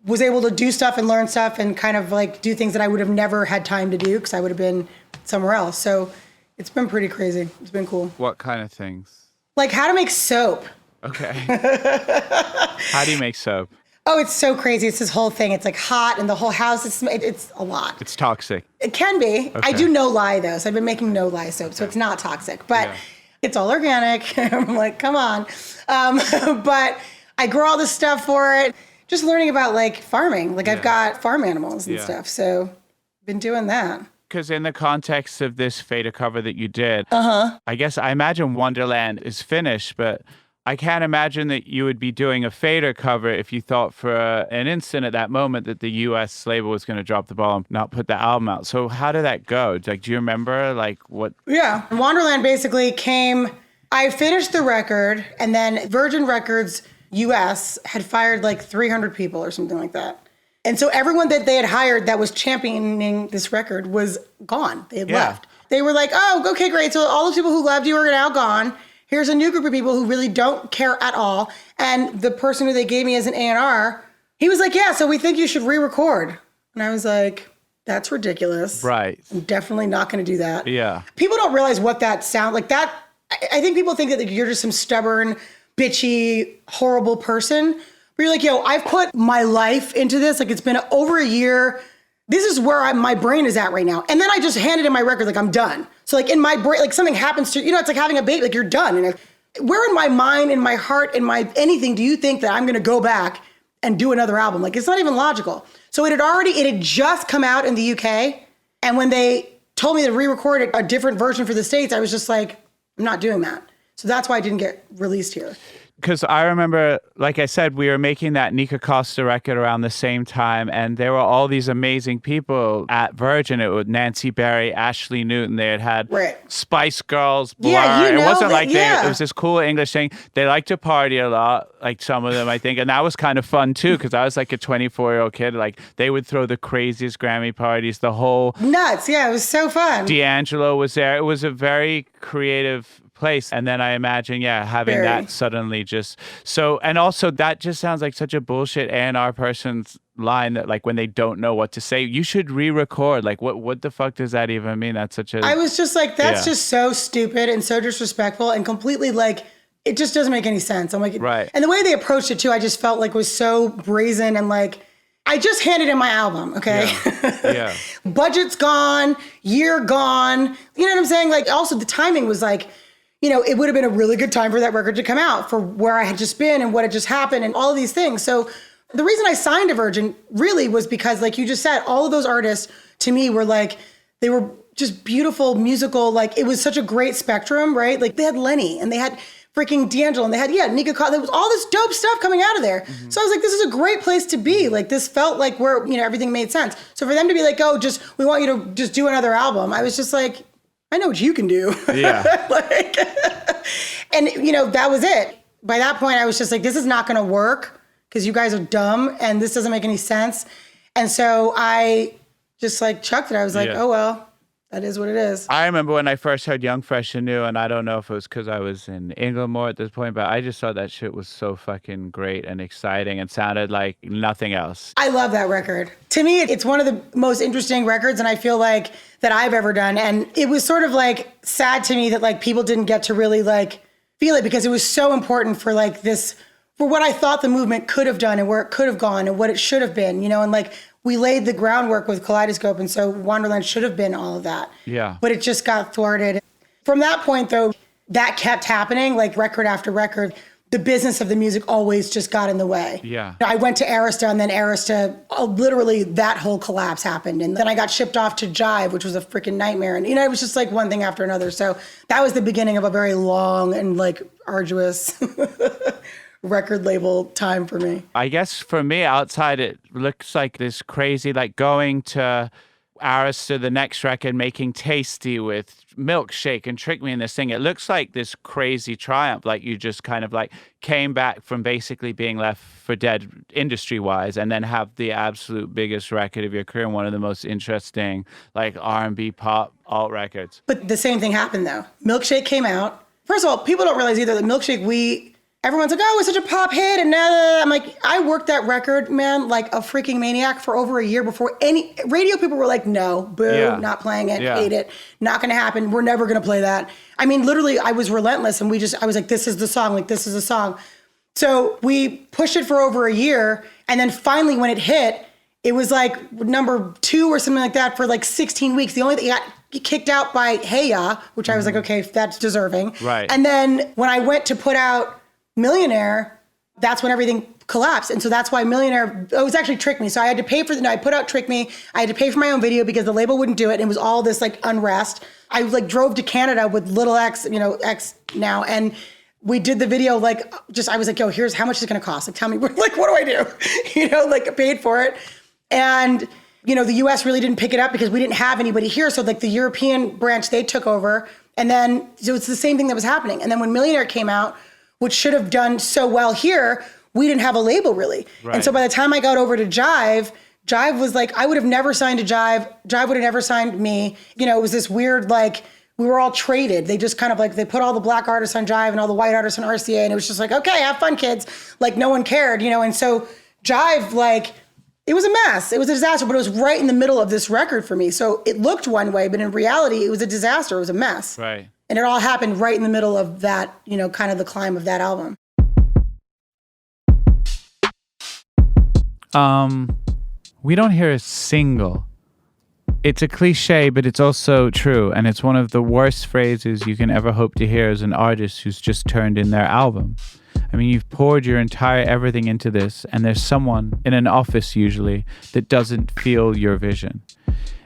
was able to do stuff and learn stuff and kind of, like, do things that I would have never had time to do because I would have been somewhere else. So it's been pretty crazy. It's been cool. What kind of things? Like how to make soap. Okay. How do you make soap? Oh, it's so crazy. It's this whole thing. It's like hot and the whole house, it's a lot. It's toxic. It can be. Okay. I do no-lye though. So I've been making no-lye soap. So it's not toxic, but it's all organic. I'm like, come on. But I grow all this stuff for it. Just learning about like farming. Like I've got farm animals and stuff. So I've been doing that. Because in the context of this FADER cover that you did, I guess I imagine Wanderland is finished, but I can't imagine that you would be doing a FADER cover if you thought for an instant at that moment that the U.S. label was going to drop the ball and not put the album out. So how did that go? Like, do you remember like what? Yeah. Wanderland basically came, I finished the record and then Virgin Records U.S. had fired like 300 people or something like that. And so everyone that they had hired that was championing this record was gone. They had left. They were like, oh, okay, great. So all those people who loved you are now gone. Here's a new group of people who really don't care at all. And the person who they gave me as an A&R, he was like, yeah, so we think you should re-record. And I was like, that's ridiculous. Right. I'm definitely not going to do that. Yeah. People don't realize what that sound like. That I think people think that you're just some stubborn, bitchy, horrible person. But you're like, yo, I've put my life into this. Like it's been over a year. This is where my brain is at right now. And then I just handed in my record, like I'm done. So like in my brain, like something happens to, it's like having a baby, like you're done. And where in my mind, in my heart, in my anything, do you think that I'm gonna go back and do another album? Like it's not even logical. So it had just come out in the UK. And when they told me to re-record a different version for the States, I was just like, I'm not doing that. So that's why I didn't get released here. Because I remember, like I said, we were making that Nika Costa record around the same time, and there were all these amazing people at Virgin. It was Nancy Berry, Ashley Newton. They had Spice Girls, Blur. Yeah, it wasn't like it was this cool English thing. They liked to party a lot, like some of them, I think. And that was kind of fun, too, because I was like a 24-year-old kid. Like, they would throw the craziest Grammy parties, the whole... Nuts, yeah, it was so fun. D'Angelo was there. It was a very creative place. And then I imagine, having that suddenly just so, and also that just sounds like such a bullshit A&R person's line that like when they don't know what to say, you should re-record. Like what the fuck does that even mean? That's such a... I was just like, that's just so stupid and so disrespectful and completely like, it just doesn't make any sense. I'm like, right. And the way they approached it too, I just felt like was so brazen and like, I just handed in my album, okay? Yeah. Budget's gone, year gone. You know what I'm saying? Like also the timing was like, it would have been a really good time for that record to come out for where I had just been and what had just happened and all of these things. So the reason I signed to Virgin really was because, like you just said, all of those artists to me were like, they were just beautiful, musical. Like it was such a great spectrum, right? Like they had Lenny and they had freaking D'Angelo and they had, Nika Costa. There was all this dope stuff coming out of there. Mm-hmm. So I was like, this is a great place to be. Like this felt like where, everything made sense. So for them to be like, oh, we want you to just do another album. I was just like, I know what you can do. Yeah. And, that was it. By that point, I was just like, this is not going to work because you guys are dumb and this doesn't make any sense. And so I just like chucked it. I was like, oh, well, that is what it is. I remember when I first heard Young, Fresh and New, and I don't know if it was because I was in England more at this point, but I just thought that shit was so fucking great and exciting and sounded like nothing else. I love that record. To me, it's one of the most interesting records, and I feel like that I've ever done. And it was sort of like sad to me that like people didn't get to really like feel it because it was so important for like this, for what I thought the movement could have done and where it could have gone and what it should have been, and like we laid the groundwork with Kaleidoscope, and so Wanderland should have been all of that. Yeah. But it just got thwarted. From that point, though, that kept happening, like record after record. The business of the music always just got in the way. Yeah. I went to Arista, and then Arista, literally that whole collapse happened. And then I got shipped off to Jive, which was a freaking nightmare. And, it was just like one thing after another. So that was the beginning of a very long and like arduous record label time for me. I guess for me outside, it looks like this crazy, like going to Arista, the next record, making Tasty with Milkshake and Trick Me in this thing. It looks like this crazy triumph, like you just kind of like came back from basically being left for dead industry-wise and then have the absolute biggest record of your career and one of the most interesting like R&B pop alt records. But the same thing happened though. Milkshake came out. First of all, people don't realize either that Milkshake, everyone's like, oh, it's such a pop hit. And I'm like, I worked that record, man, like a freaking maniac for over a year before any radio people were like, no, boo, not playing it, hate it, not going to happen. We're never going to play that. I mean, literally, I was relentless. And I was like, this is the song, like, this is the song. So we pushed it for over a year. And then finally, when it hit, it was like number 2 or something like that for like 16 weeks. The only thing got kicked out by Hey Ya, which I was like, okay, that's deserving. Right. And then when I went to put out Millionaire, that's when everything collapsed. And so that's why Millionaire, it was actually Trick Me. So I had to pay for I put out Trick Me. I had to pay for my own video because the label wouldn't do it. And it was all this like unrest. I like drove to Canada with little X, X now. And we did the video, like, I was like, yo, here's how much it's going to cost. Like, tell me, like, what do I do? Like, paid for it. And, the US really didn't pick it up because we didn't have anybody here. So, like, the European branch, they took over. And then, so it's the same thing that was happening. And then when Millionaire came out, which should have done so well here, we didn't have a label, really. Right. And so by the time I got over to Jive was like, I would have never signed to Jive. Jive would have never signed me. It was this weird, like, we were all traded. They just kind of like, they put all the black artists on Jive and all the white artists on RCA. And it was just like, okay, have fun, kids. Like, no one cared, And so Jive, like, it was a mess. It was a disaster, but it was right in the middle of this record for me. So it looked one way, but in reality, it was a disaster. It was a mess. Right. And it all happened right in the middle of that, kind of the climb of that album. We don't hear a single. It's a cliche, but it's also true. And it's one of the worst phrases you can ever hope to hear as an artist who's just turned in their album. I mean, you've poured your entire everything into this, and there's someone in an office usually that doesn't feel your vision.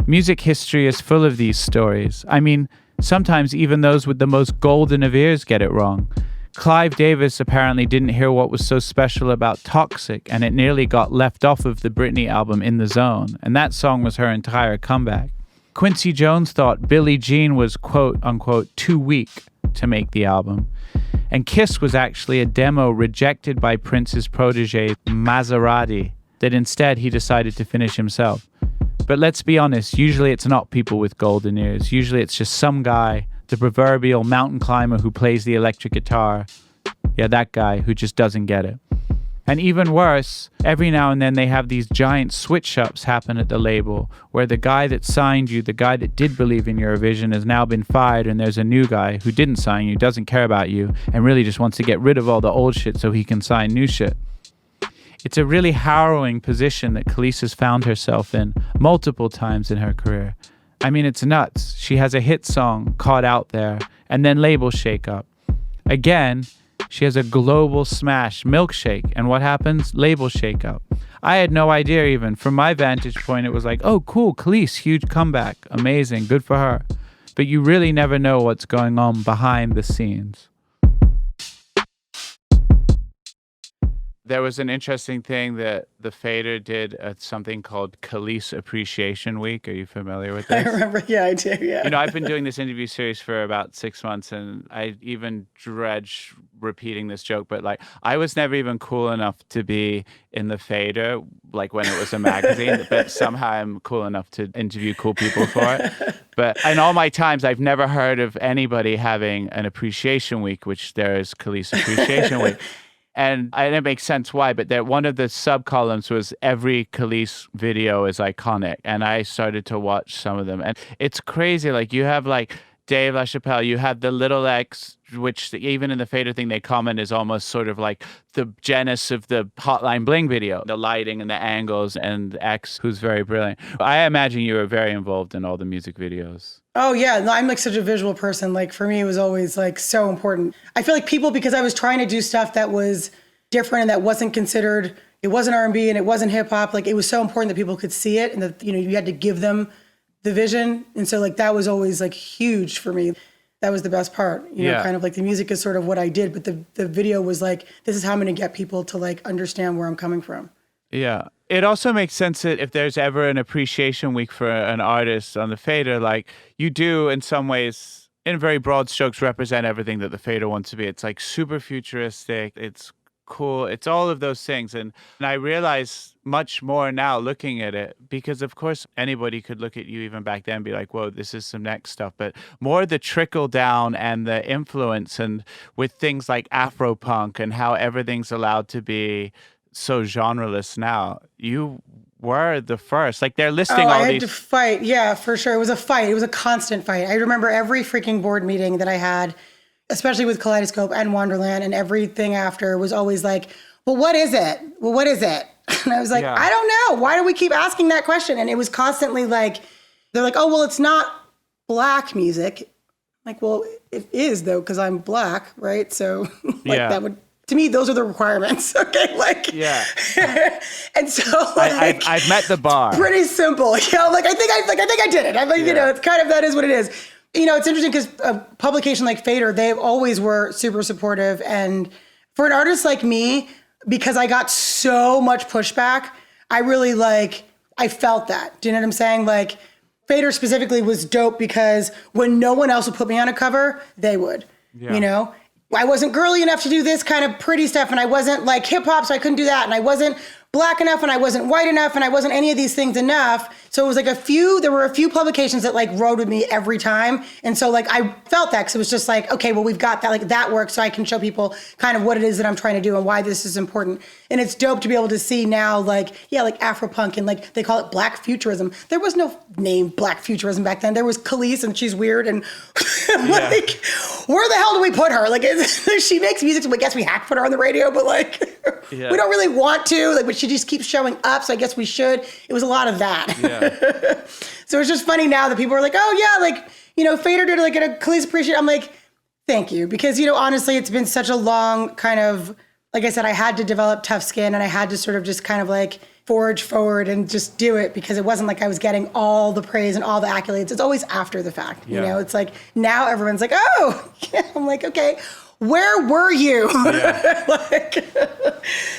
Music history is full of these stories. I mean, sometimes even those with the most golden of ears get it wrong. Clive Davis apparently didn't hear what was so special about Toxic, and it nearly got left off of the Britney album In the Zone, and that song was her entire comeback. Quincy Jones thought Billie Jean was quote-unquote too weak to make the album. And Kiss was actually a demo rejected by Prince's protege, Maserati, that instead he decided to finish himself. But let's be honest, usually it's not people with golden ears. Usually it's just some guy, the proverbial mountain climber who plays the electric guitar. Yeah, that guy who just doesn't get it. And even worse, every now and then they have these giant switch-ups happen at the label where the guy that signed you, the guy that did believe in your vision, has now been fired, and there's a new guy who didn't sign you, doesn't care about you, and really just wants to get rid of all the old shit so he can sign new shit. It's a really harrowing position that Kelis has found herself in multiple times in her career. I mean, it's nuts. She has a hit song, Caught Out There, and then label shake-up. Again, she has a global smash, Milkshake, and what happens? Label shake-up. I had no idea even. From my vantage point, it was like, oh, cool, Kelis, huge comeback, amazing, good for her. But you really never know what's going on behind the scenes. There was an interesting thing that the FADER did at something called Kelis Appreciation Week. Are you familiar with this? I remember. Yeah, I do. Yeah. I've been doing this interview series for about 6 months, and I even dredge repeating this joke, but like, I was never even cool enough to be in the FADER, like when it was a magazine, but somehow I'm cool enough to interview cool people for it. But in all my times, I've never heard of anybody having an appreciation week, which there is Kelis Appreciation Week. And it makes sense why, but that one of the sub-columns was every Kelis video is iconic. And I started to watch some of them. And it's crazy. Like, you have like Dave LaChapelle, you have the Little X, which even in the FADER thing they comment is almost sort of like the genesis of the Hotline Bling video, the lighting and the angles, and X, who's very brilliant. I imagine you were very involved in all the music videos. Oh yeah, no, I'm like such a visual person. Like for me, it was always like so important. I feel like people, because I was trying to do stuff that was different and that wasn't considered, it wasn't R&B and it wasn't hip hop. Like it was so important that people could see it and that, you had to give them the vision. And so like, that was always like huge for me. That was the best part, you know, kind of like the music is sort of what I did, but the video was like, this is how I'm going to get people to like understand where I'm coming from. Yeah. It also makes sense that if there's ever an appreciation week for an artist on the FADER, like you do in some ways, in very broad strokes, represent everything that the FADER wants to be. It's like super futuristic. It's cool. It's all of those things. And I realize much more now looking at it, because of course anybody could look at you even back then and be like, whoa, this is some next stuff. But more the trickle down and the influence, and with things like Afropunk and how everything's allowed to be so genreless now. You were the first. Like, they're listing all these. I had to fight. Yeah, for sure. It was a fight. It was a constant fight. I remember every freaking board meeting that I had, especially with Kaleidoscope and Wanderland, and everything after was always like, well, what is it? Well, what is it? And I was like, I don't know. Why do we keep asking that question? And it was constantly like, they're like, oh, well, it's not Black music. I'm like, well, it is though, because I'm Black, right? So that would, to me, those are the requirements. Okay, like, and so like, I've met the bar. Pretty simple, you know. Like I think I did it. I'm like, you know, it's kind of, that is what it is. You know, it's interesting because a publication like FADER, they always were super supportive, and for an artist like me, because I got so much pushback, I really I felt that. Do you know what I'm saying? Like, FADER specifically was dope because when no one else would put me on a cover, they would. You know. I wasn't girly enough to do this kind of pretty stuff, and I wasn't like hip hop, so I couldn't do that, and I wasn't Black enough, and I wasn't white enough, and I wasn't any of these things enough. So it was like there were a few publications that like rode with me every time. And so like I felt that, because it was just like, okay, well, we've got that, like that works, so I can show people kind of what it is that I'm trying to do and why this is important. And it's dope to be able to see now, like, like Afropunk, and like they call it Black futurism. There was no name Black futurism back then. There was Kelis, and she's weird, and like, where the hell do we put her? Like, she makes music, so I guess we have to put her on the radio, but like, we don't really want to, like, but she just keeps showing up, so I guess we should. It was a lot of that. So it's just funny now that people are like, oh yeah, like, you know, FADER did like a Kelis appreciate. I'm like, thank you. Because, you know, honestly, it's been such a long kind of, like I said, I had to develop tough skin, and I had to sort of just kind of like forge forward and just do it, because it wasn't like I was getting all the praise and all the accolades. It's always after the fact, you know? It's like, now everyone's like, oh, I'm like, okay, where were you? Like,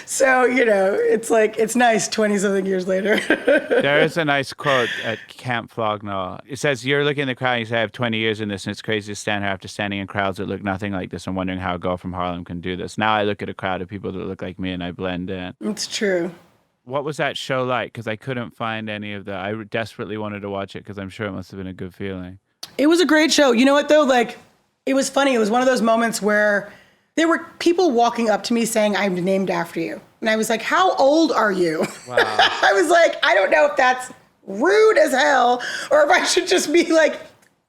so, you know, it's like, it's nice 20 something years later. There is a nice quote at Camp Flognaw. It says, you're looking at the crowd and you say, I have 20 years in this, and it's crazy to stand here after standing in crowds that look nothing like this and wondering how a girl from Harlem can do this. Now I look at a crowd of people that look like me and I blend in. It's true. What was that show like? Because I couldn't find any of that. I desperately wanted to watch it, because I'm sure it must have been a good feeling. It was a great show. You know what, though? Like, it was funny. It was one of those moments where there were people walking up to me saying, I'm named after you. And I was like, how old are you? Wow. I was like, I don't know if that's rude as hell, or if I should just be like,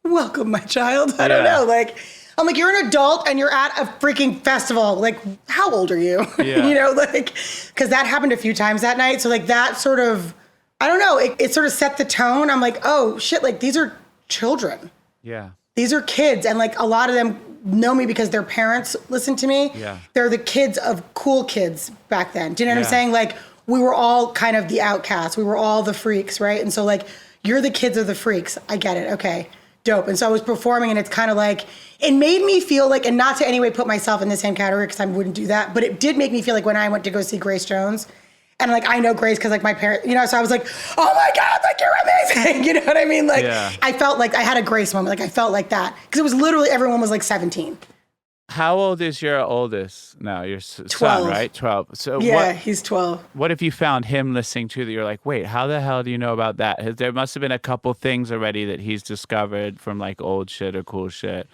welcome, my child. I don't know. Like, I'm like, you're an adult and you're at a freaking festival. Like, how old are you? You know, like, because that happened a few times that night. So like that sort of, I don't know, it sort of set the tone. I'm like, oh shit, like these are children. Yeah. These are kids. And like a lot of them know me because their parents listen to me. Yeah. They're the kids of cool kids back then. Do you know what I'm saying? Like, we were all kind of the outcasts. We were all the freaks, right? And so like, you're the kids of the freaks. I get it. Okay. Dope. And so I was performing, and it's kind of like, it made me feel like, and not to any way put myself in the same category, because I wouldn't do that, but it did make me feel like when I went to go see Grace Jones, and like, I know Grace because like my parents, you know, so I was like, oh my God, like you're amazing. You know what I mean? Like, I felt like I had a Grace moment. Like I felt like that, because it was literally, everyone was like 17. How old is your oldest now? Your 12. Son, right? 12. So yeah, he's 12. What if you found him listening to that? You're like, wait, how the hell do you know about that? There must have been a couple things already that he's discovered from like old shit or cool shit.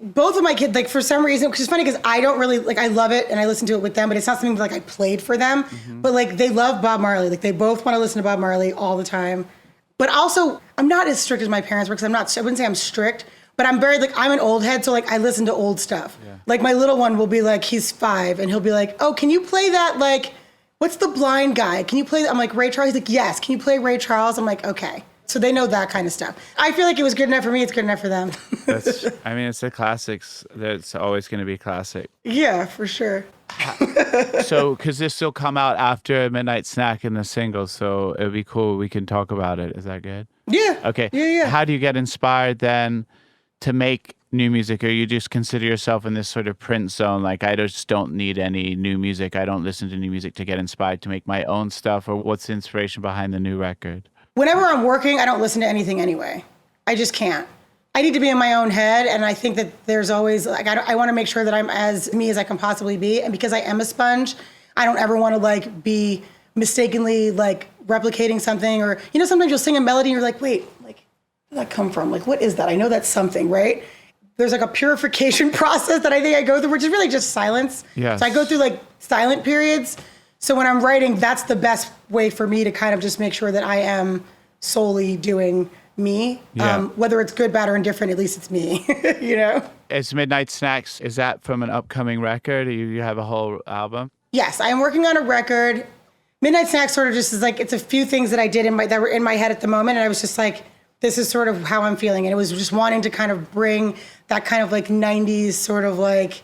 Both of my kids, like for some reason, which is funny because I don't really, like I love it and I listen to it with them, but it's not something like I played for them. Mm-hmm. But like they love Bob Marley. Like they both want to listen to Bob Marley all the time. But also, I'm not as strict as my parents were, because I wouldn't say I'm strict, but I'm very, like, I'm an old head, so like I listen to old stuff. Yeah. Like my little one will be like, he's 5, and he'll be like, oh, can you play that, like, what's the blind guy? Can you play that? I'm like, Ray Charles? He's like, yes. Can you play Ray Charles? I'm like, okay. So they know that kind of stuff. I feel like it was good enough for me. It's good enough for them. I mean, it's the classics. That's always going to be classic. Yeah, for sure. So, because this will come out after Midnight Snack and the single, so it would be cool. We can talk about it. Is that good? Yeah. Okay. Yeah. How do you get inspired then to make new music, or you just consider yourself in this sort of Prince zone? Like, I just don't need any new music. I don't listen to new music to get inspired to make my own stuff, or what's the inspiration behind the new record? Whenever I'm working, I don't listen to anything anyway. I just can't. I need to be in my own head. And I think that there's always like, I want to make sure that I'm as me as I can possibly be. And because I am a sponge, I don't ever want to like be mistakenly like replicating something, or, you know, sometimes you'll sing a melody and you're like, wait, like, where did that come from? Like, what is that? I know that's something, right? There's like a purification process that I think I go through, which is really just silence. Yes. So I go through like silent periods. So when I'm writing, that's the best way for me to kind of just make sure that I am solely doing me. Yeah. Whether it's good, bad, or indifferent, at least it's me, you know? It's Midnight Snacks. Is that from an upcoming record? Or you have a whole album? Yes, I am working on a record. Midnight Snacks sort of just is like, it's a few things that I did that were in my head at the moment. And I was just like, this is sort of how I'm feeling. And it was just wanting to kind of bring that kind of like 90s sort of like,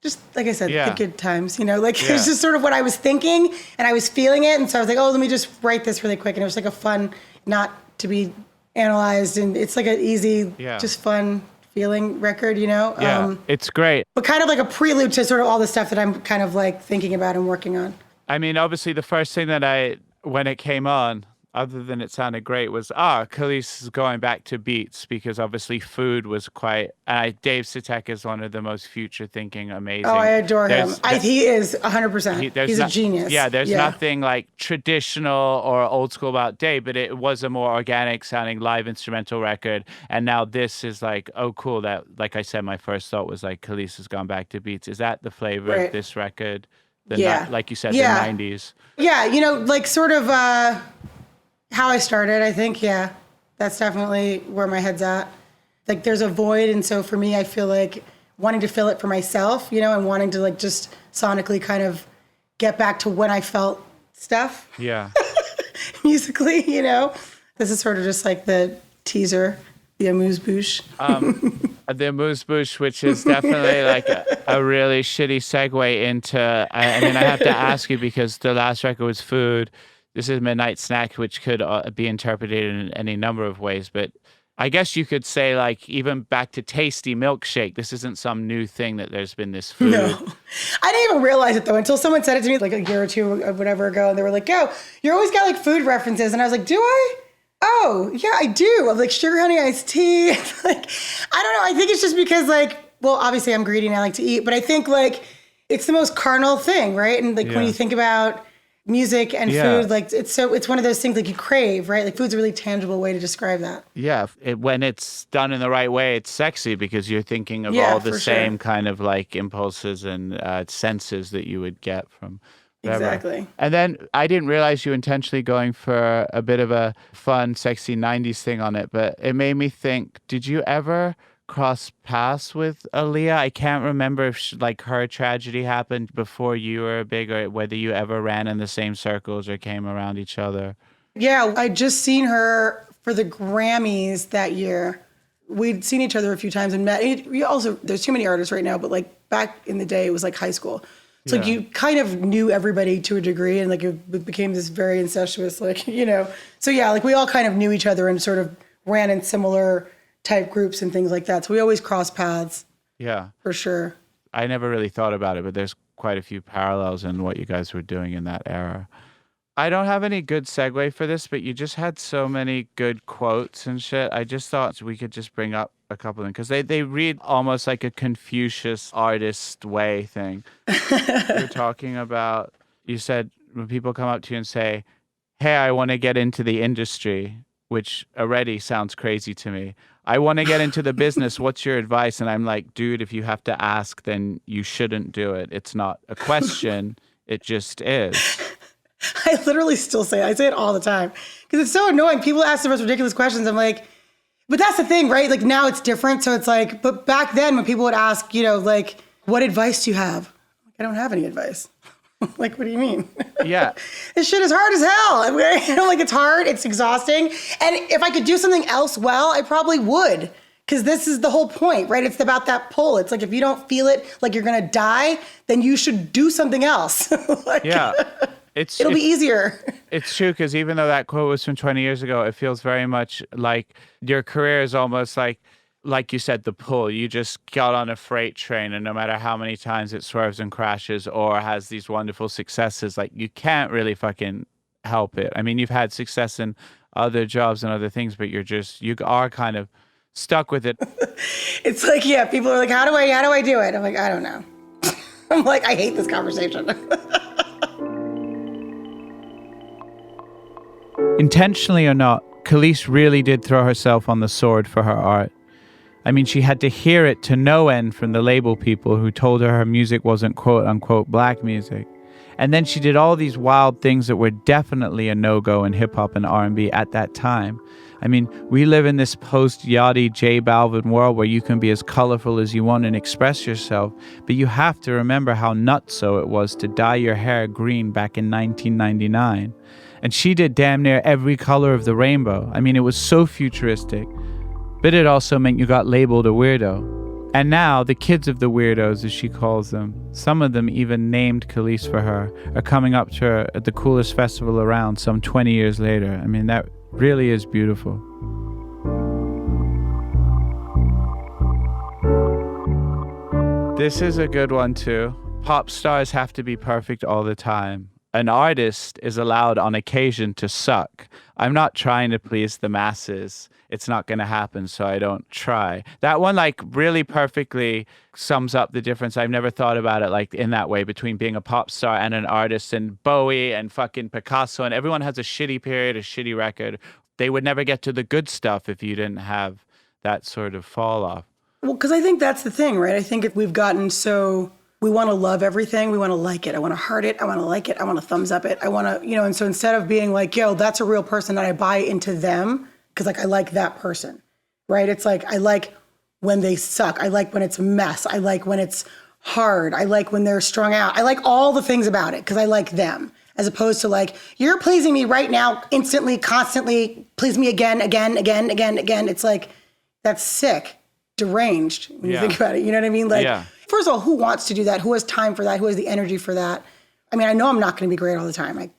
just like I said, the good times, you know, like it was just sort of what I was thinking and I was feeling it. And so I was like, oh, let me just write this really quick. And it was like a fun, not to be analyzed. And it's like an easy, just fun feeling record, you know? Yeah, it's great. But kind of like a prelude to sort of all the stuff that I'm kind of like thinking about and working on. I mean, obviously the first thing that when it came on, other than it sounded great, was, Kelis is going back to beats, because obviously food was quite, Dave Sitek is one of the most future-thinking, amazing. Oh, I adore him. He is 100%. He's a genius. Yeah, there's nothing like traditional or old school about Dave, but it was a more organic-sounding live instrumental record. And now this is like, oh, cool. That, like I said, my first thought was like, Kelis has gone back to beats. Is that the flavor of this record? Like you said, the 90s. Yeah, you know, like sort of... how I started, I think, that's definitely where my head's at. Like there's a void, and so for me, I feel like wanting to fill it for myself, you know, and wanting to like just sonically kind of get back to when I felt stuff. Yeah. Musically, you know. This is sort of just like the teaser, the amuse-bouche. The amuse-bouche, which is definitely like a really shitty segue into, I mean, I have to ask you because the last record was Food. This is Midnight Snack, which could be interpreted in any number of ways. But I guess you could say, like, even back to Tasty Milkshake, this isn't some new thing that there's been this food. No. I didn't even realize it, though, until someone said it to me like a year or two or whatever ago. And they were like, yo, you always got, like, food references. And I was like, do I? Oh, yeah, I do. I'm like, sugar, honey, iced tea. Like, I don't know. I think it's just because, like, well, obviously I'm greedy and I like to eat. But I think, like, it's the most carnal thing, right? And, like, when you think about music and food, like it's one of those things like you crave, right? Like food's a really tangible way to describe that. Yeah, when it's done in the right way, it's sexy because you're thinking of all the same kind of like impulses and senses that you would get from whatever. Exactly. And then I didn't realize you intentionally going for a bit of a fun, sexy 90s thing on it, but it made me think, did you ever cross paths with Aaliyah? I can't remember if like her tragedy happened before you were big, or whether you ever ran in the same circles or came around each other. Yeah, I'd just seen her for the Grammys that year. We'd seen each other a few times and met. We also, there's too many artists right now, but like back in the day, it was like high school. So like you kind of knew everybody to a degree, and like it became this very incestuous, like, you know. So yeah, like we all kind of knew each other and sort of ran in similar type groups and things like that. So we always cross paths. Yeah. For sure. I never really thought about it, but there's quite a few parallels in what you guys were doing in that era. I don't have any good segue for this, but you just had so many good quotes and shit. I just thought we could just bring up a couple of them because they read almost like a Confucius artist way thing. You're talking about, you said when people come up to you and say, hey, I want to get into the industry, which already sounds crazy to me. I want to get into the business. What's your advice? And I'm like, dude, if you have to ask, then you shouldn't do it. It's not a question. It just is. I literally still say it. I say it all the time because it's so annoying. People ask the most ridiculous questions. I'm like, but that's the thing, right? Like now it's different. So it's like, but back then when people would ask, you know, like, what advice do you have? I don't have any advice. Like, what do you mean? Yeah. This shit is hard as hell. You know, like it's hard, it's exhausting. And if I could do something else well, I probably would. Because this is the whole point, right? It's about that pull. It's like if you don't feel it like you're going to die, then you should do something else. Like, yeah. It'll be easier. It's true, because even though that quote was from 20 years ago, it feels very much like your career is almost like you said, the pull. You just got on a freight train, and no matter how many times it swerves and crashes or has these wonderful successes, like you can't really fucking help it. I mean, you've had success in other jobs and other things, but you are kind of stuck with it. It's like, yeah, people are like, how do I do it? I'm like, I don't know. I'm like, I hate this conversation. Intentionally or not, Kelis really did throw herself on the sword for her art. I mean, she had to hear it to no end from the label people who told her music wasn't quote-unquote black music. And then she did all these wild things that were definitely a no-go in hip-hop and R&B at that time. I mean, we live in this post-Yachty J Balvin world where you can be as colorful as you want and express yourself, but you have to remember how nutso it was to dye your hair green back in 1999. And she did damn near every color of the rainbow. I mean, it was so futuristic, but it also meant you got labeled a weirdo. And now, the kids of the weirdos, as she calls them, some of them even named Kelis for her, are coming up to her at the coolest festival around some 20 years later. I mean, that really is beautiful. This is a good one, too. Pop stars have to be perfect all the time. An artist is allowed on occasion to suck. I'm not trying to please the masses. It's not going to happen, so I don't try. That one, like, really perfectly sums up the difference. I've never thought about it, like, in that way between being a pop star and an artist, and Bowie and fucking Picasso, and everyone has a shitty period, a shitty record. They would never get to the good stuff if you didn't have that sort of fall off. Well, because I think that's the thing, right? I think if we've gotten so... We want to love everything. We want to like it. I want to heart it. I want to like it. I want to thumbs up it. I want to, you know, and so instead of being like, yo, that's a real person that I buy into them, because like I like that person, right? It's like, I like when they suck. I like when it's a mess. I like when it's hard. I like when they're strung out. I like all the things about it because I like them, as opposed to like, you're pleasing me right now, instantly, constantly, please me again. It's like, that's sick, deranged when you think about it. You know what I mean? Like, first of all, who wants to do that? Who has time for that? Who has the energy for that? I mean, I know I'm not going to be great all the time. I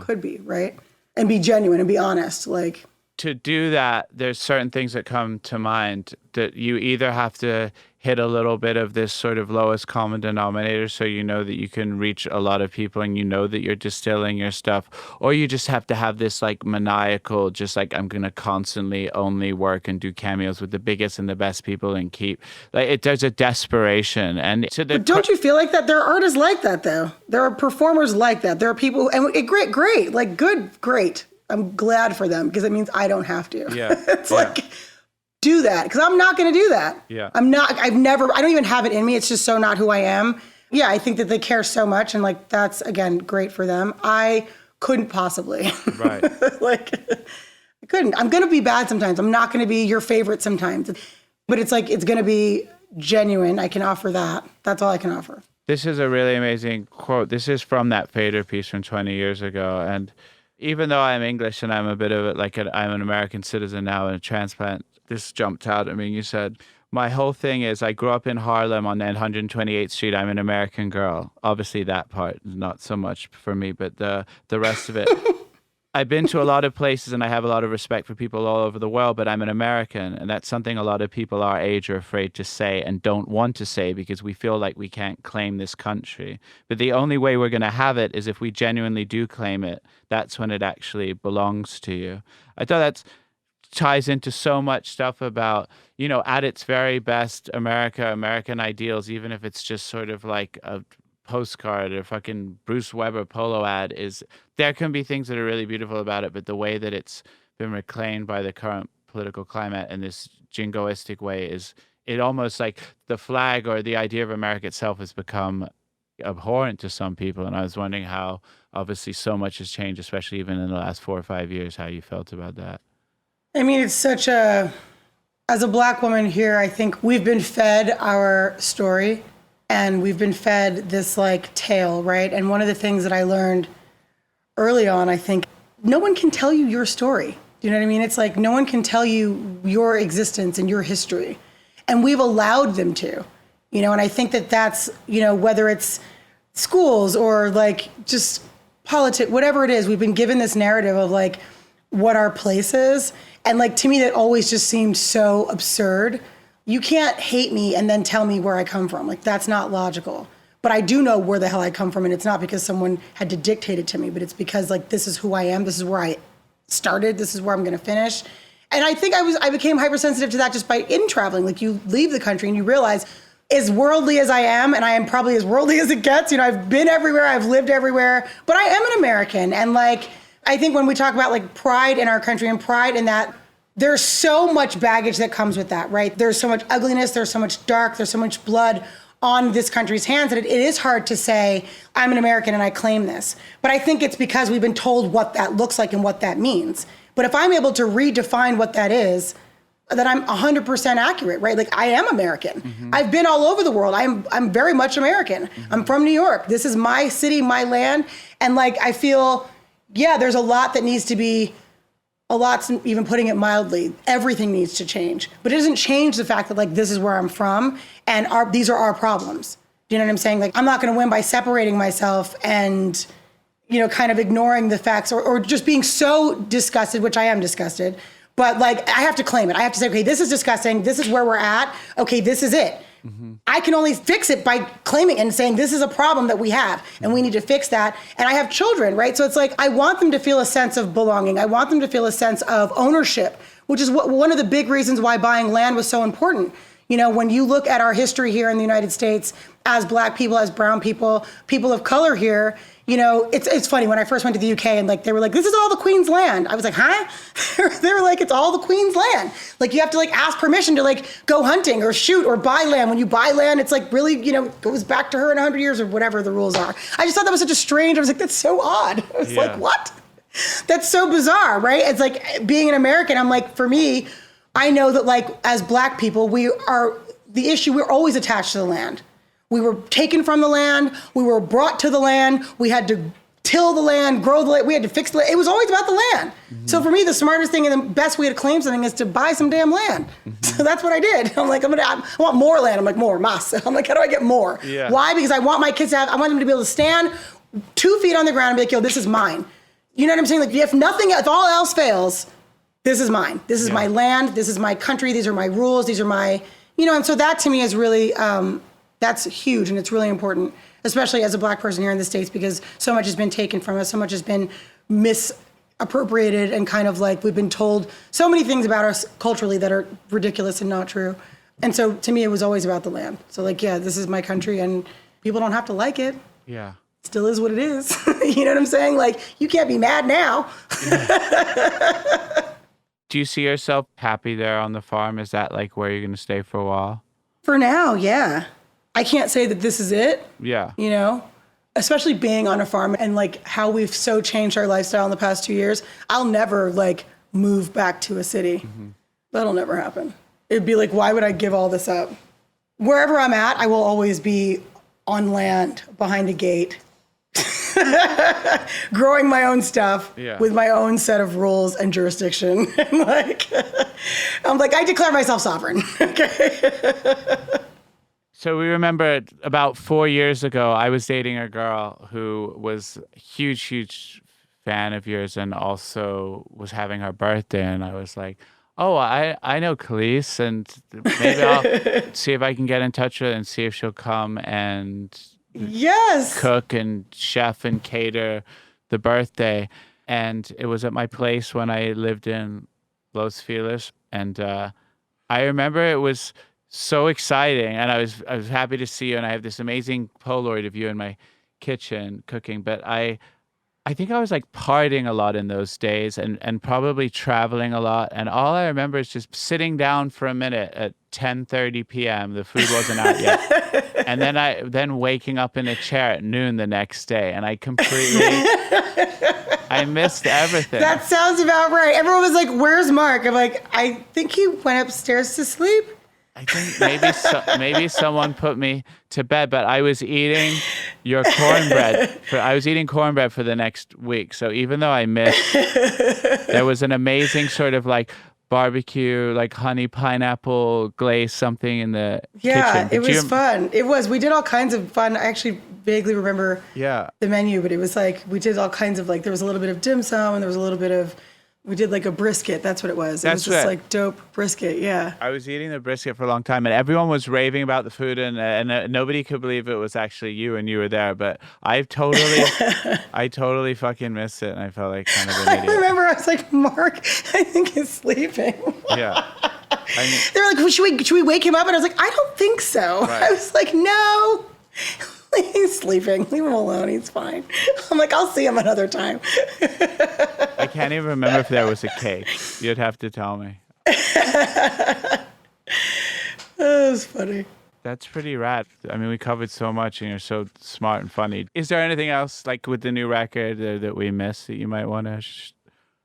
could be, right? And be genuine and be honest. Like, to do that, there's certain things that come to mind that you either have to hit a little bit of this sort of lowest common denominator so you know that you can reach a lot of people and you know that you're distilling your stuff, or you just have to have this like maniacal, just like I'm going to constantly only work and do cameos with the biggest and the best people and keep, like there's a desperation. And to the but don't you feel like that? There are artists like that though. There are performers like that. There are people, and great, like good, great. I'm glad for them because it means I don't have to. Yeah. It's like, do that because I'm not going to do that. Yeah. I don't even have it in me. It's just so not who I am. Yeah. I think that they care so much. And like, that's again, great for them. I couldn't possibly. Right. Like, I couldn't. I'm going to be bad sometimes. I'm not going to be your favorite sometimes. But it's like, it's going to be genuine. I can offer that. That's all I can offer. This is a really amazing quote. This is from that FADER piece from 20 years ago. And even though I'm English and I'm a bit of it, like I'm an American citizen now and a transplant, this jumped out at me. You said, my whole thing is I grew up in Harlem on 128th Street. I'm an American girl. Obviously that part is not so much for me, but the rest of it. I've been to a lot of places and I have a lot of respect for people all over the world, but I'm an American. And that's something a lot of people our age are afraid to say and don't want to say because we feel like we can't claim this country. But the only way we're going to have it is if we genuinely do claim it. That's when it actually belongs to you. I thought that ties into so much stuff about, you know, at its very best, American ideals, even if it's just sort of like a postcard or fucking Bruce Weber polo ad, is there can be things that are really beautiful about it, but the way that it's been reclaimed by the current political climate in this jingoistic way is it almost like the flag or the idea of America itself has become abhorrent to some people. And I was wondering how obviously so much has changed, especially even in the last 4 or 5 years, how you felt about that. I mean, it's such a, as a Black woman here, I think we've been fed our story and we've been fed this like tale, right? And one of the things that I learned early on, I think, no one can tell you your story. Do you know what I mean? It's like no one can tell you your existence and your history. And we've allowed them to, you know, and I think that that's, you know, whether it's schools or like just politics, whatever it is, we've been given this narrative of like what our place is. And like, to me, that always just seemed so absurd. You can't hate me and then tell me where I come from. Like, that's not logical. But I do know where the hell I come from. And it's not because someone had to dictate it to me, but it's because like, this is who I am. This is where I started. This is where I'm going to finish. And I think I became hypersensitive to that just by traveling. Like you leave the country and you realize, as worldly as I am, and I am probably as worldly as it gets, I've been everywhere, I've lived everywhere, but I am an American. And like, I think when we talk about like pride in our country and pride in that, there's so much baggage that comes with that, right? There's so much ugliness, there's so much dark, there's so much blood on this country's hands that it is hard to say, I'm an American and I claim this. But I think it's because we've been told what that looks like and what that means. But if I'm able to redefine what that is, then I'm 100% accurate, right? Like I am American. Mm-hmm. I've been all over the world. I'm very much American. Mm-hmm. I'm from New York. This is my city, my land. And like, I feel, there's a lot that needs to be, even putting it mildly, everything needs to change. But it doesn't change the fact that like, this is where I'm from and these are our problems. Do you know what I'm saying? Like, I'm not going to win by separating myself and, kind of ignoring the facts or just being so disgusted, which I am disgusted. But like, I have to claim it. I have to say, okay, this is disgusting. This is where we're at. Okay, this is it. Mm-hmm. I can only fix it by claiming and saying, this is a problem that we have and we need to fix that. And I have children, right? So it's like, I want them to feel a sense of belonging. I want them to feel a sense of ownership, which is one of the big reasons why buying land was so important. When you look at our history here in the United States, as Black people, as brown people, people of color here, it's funny. When I first went to the UK and like, they were like, this is all the Queen's land. I was like, huh? They were like, it's all the Queen's land. Like you have to like ask permission to like go hunting or shoot or buy land. When you buy land, it's like really, goes back to her in 100 years or whatever the rules are. I just thought that was such a strange, I was like, that's so odd. I was like, what? That's so bizarre, right? It's like being an American. I'm like, for me, I know that like as Black people, we're always attached to the land. We were taken from the land. We were brought to the land. We had to till the land, grow the land. We had to fix the land. It was always about the land. Mm-hmm. So for me, the smartest thing and the best way to claim something is to buy some damn land. Mm-hmm. So that's what I did. I'm like, I want more land. I'm like, more, mas. I'm like, how do I get more? Yeah. Why? Because I want my kids I want them to be able to stand 2 feet on the ground and be like, yo, this is mine. You know what I'm saying? Like if all else fails, this is mine. This is my land. This is my country. These are my rules. These are my, and so that to me is really, that's huge and it's really important, especially as a Black person here in the States, because so much has been taken from us, so much has been misappropriated and kind of like we've been told so many things about us culturally that are ridiculous and not true. And so to me, it was always about the land. So like, this is my country and people don't have to like it. Yeah. It still is what it is. You know what I'm saying? Like, you can't be mad now. Yeah. Do you see yourself happy there on the farm? Is that like where you're going to stay for a while? For now, yeah. I can't say that this is it. Yeah. Especially being on a farm and like how we've so changed our lifestyle in the past 2 years. I'll never like move back to a city. Mm-hmm. That'll never happen. It'd be like, why would I give all this up? Wherever I'm at, I will always be on land behind a gate, growing my own stuff with my own set of rules and jurisdiction. And like, I'm like, I declare myself sovereign. Okay. So we remember about 4 years ago, I was dating a girl who was a huge, huge fan of yours and also was having her birthday. And I was like, oh, I know Kelis, and maybe I'll see if I can get in touch with her and see if she'll come and cook and chef and cater the birthday. And it was at my place when I lived in Los Feliz. And I remember it was so exciting, and I was happy to see you, and I have this amazing Polaroid of you in my kitchen cooking. But I think I was like partying a lot in those days and probably traveling a lot. And all I remember is just sitting down for a minute at 10:30 p.m. The food wasn't out yet. And then waking up in a chair at noon the next day. And I missed everything. That sounds about right. Everyone was like, where's Mark? I'm like, I think he went upstairs to sleep. I think maybe someone put me to bed, but I was eating your cornbread. I was eating cornbread for the next week. So even though I missed, there was an amazing sort of like barbecue, like honey pineapple glaze something in the kitchen. Yeah, it was fun. It was. We did all kinds of fun. I actually vaguely remember the menu, but it was like we did all kinds of like, there was a little bit of dim sum and there was a little bit of We did like a brisket. That's what it was. It was That's just right. like dope brisket. Yeah. I was eating the brisket for a long time, and everyone was raving about the food, and nobody could believe it was actually you, and you were there. But I totally fucking missed it, and I felt like kind of an I idiot. remember I was like, Mark, I think he's sleeping. Yeah. They were like, well, should we wake him up? And I was like, I don't think so. Right. I was like, no. He's sleeping. Leave him alone. He's fine. I'm like, I'll see him another time. I can't even remember if there was a cake. You'd have to tell me. That was funny. That's pretty rad. I mean, we covered so much, and you're so smart and funny. Is there anything else, like with the new record, that we missed that you might want to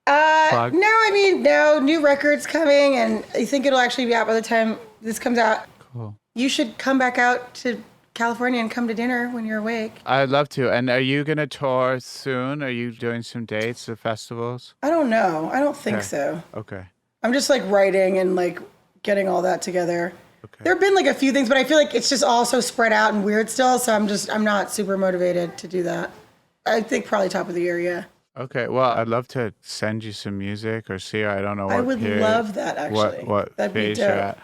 plug? No, I mean, no, new record's coming, and I think it'll actually be out by the time this comes out. Cool. You should come back out to California and come to dinner when you're awake. I'd love to. And are you going to tour soon? Are you doing some dates or festivals? I don't know. I don't think Okay. so. Okay. I'm just like writing and like getting all that together. Okay. There have been like a few things, but I feel like it's just all so spread out and weird still. So I'm not super motivated to do that. I think probably top of the year, yeah. Okay. Well, I'd love to send you some music or see. I don't know what I would period, love that actually. What That'd be phase you're dope. at.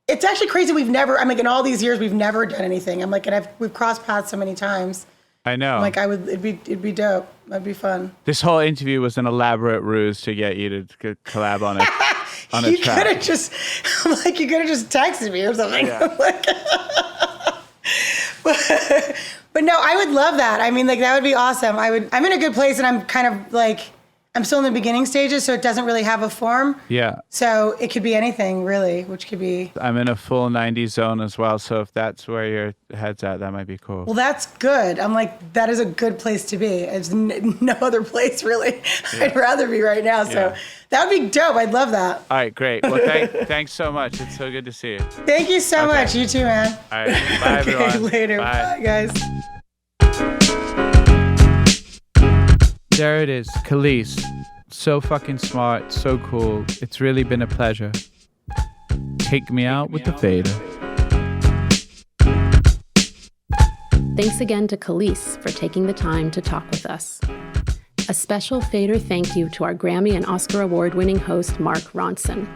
It's actually crazy. I'm like in all these years we've never done anything. I'm like, and we've crossed paths so many times. I know. I'm like it'd be dope. That'd be fun. This whole interview was an elaborate ruse to get you to collab on it. On a You track. could have just, I'm like, you could have just texted me or something. Yeah. I'm like, but no, I would love that. I mean, like that would be awesome. I'm in a good place, and I'm kind of like, I'm still in the beginning stages, so it doesn't really have a form. Yeah. So it could be anything really, which could be. I'm in a full 90s zone as well, so if that's where your head's at, that might be cool. Well, that's good. I'm like, that is a good place to be. It's no other place really. Yeah. I'd rather be right now. So Yeah. that would be dope. I'd love that. All right, great. Well, thanks so much. It's so good to see you. Thank you so Okay. much. You too, man. All right. Bye, Okay, everyone. later. Bye, guys. There it is, Kelis. So fucking smart, so cool. It's really been a pleasure. Take me out with the fader. Thanks again to Kelis for taking the time to talk with us. A special fader thank you to our Grammy and Oscar award-winning host, Mark Ronson.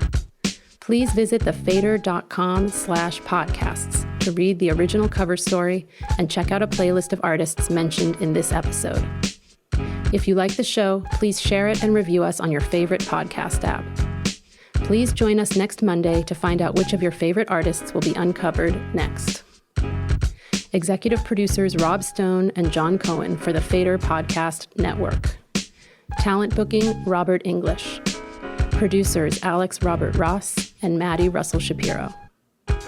Please visit thefader.com/podcasts to read the original cover story and check out a playlist of artists mentioned in this episode. If you like the show, please share it and review us on your favorite podcast app. Please join us next Monday to find out which of your favorite artists will be uncovered next. Executive producers Rob Stone and John Cohen for the Fader Podcast Network. Talent booking, Robert English. Producers Alex Robert Ross and Maddie Russell Shapiro.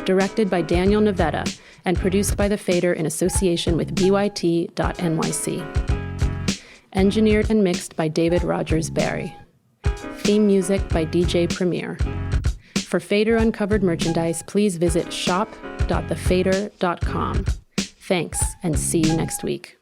Directed by Daniel Navetta and produced by the Fader in association with BYT.NYC. Engineered and mixed by David Rogers Barry. Theme music by DJ Premier. For Fader Uncovered merchandise, please visit shop.thefader.com. Thanks, and see you next week.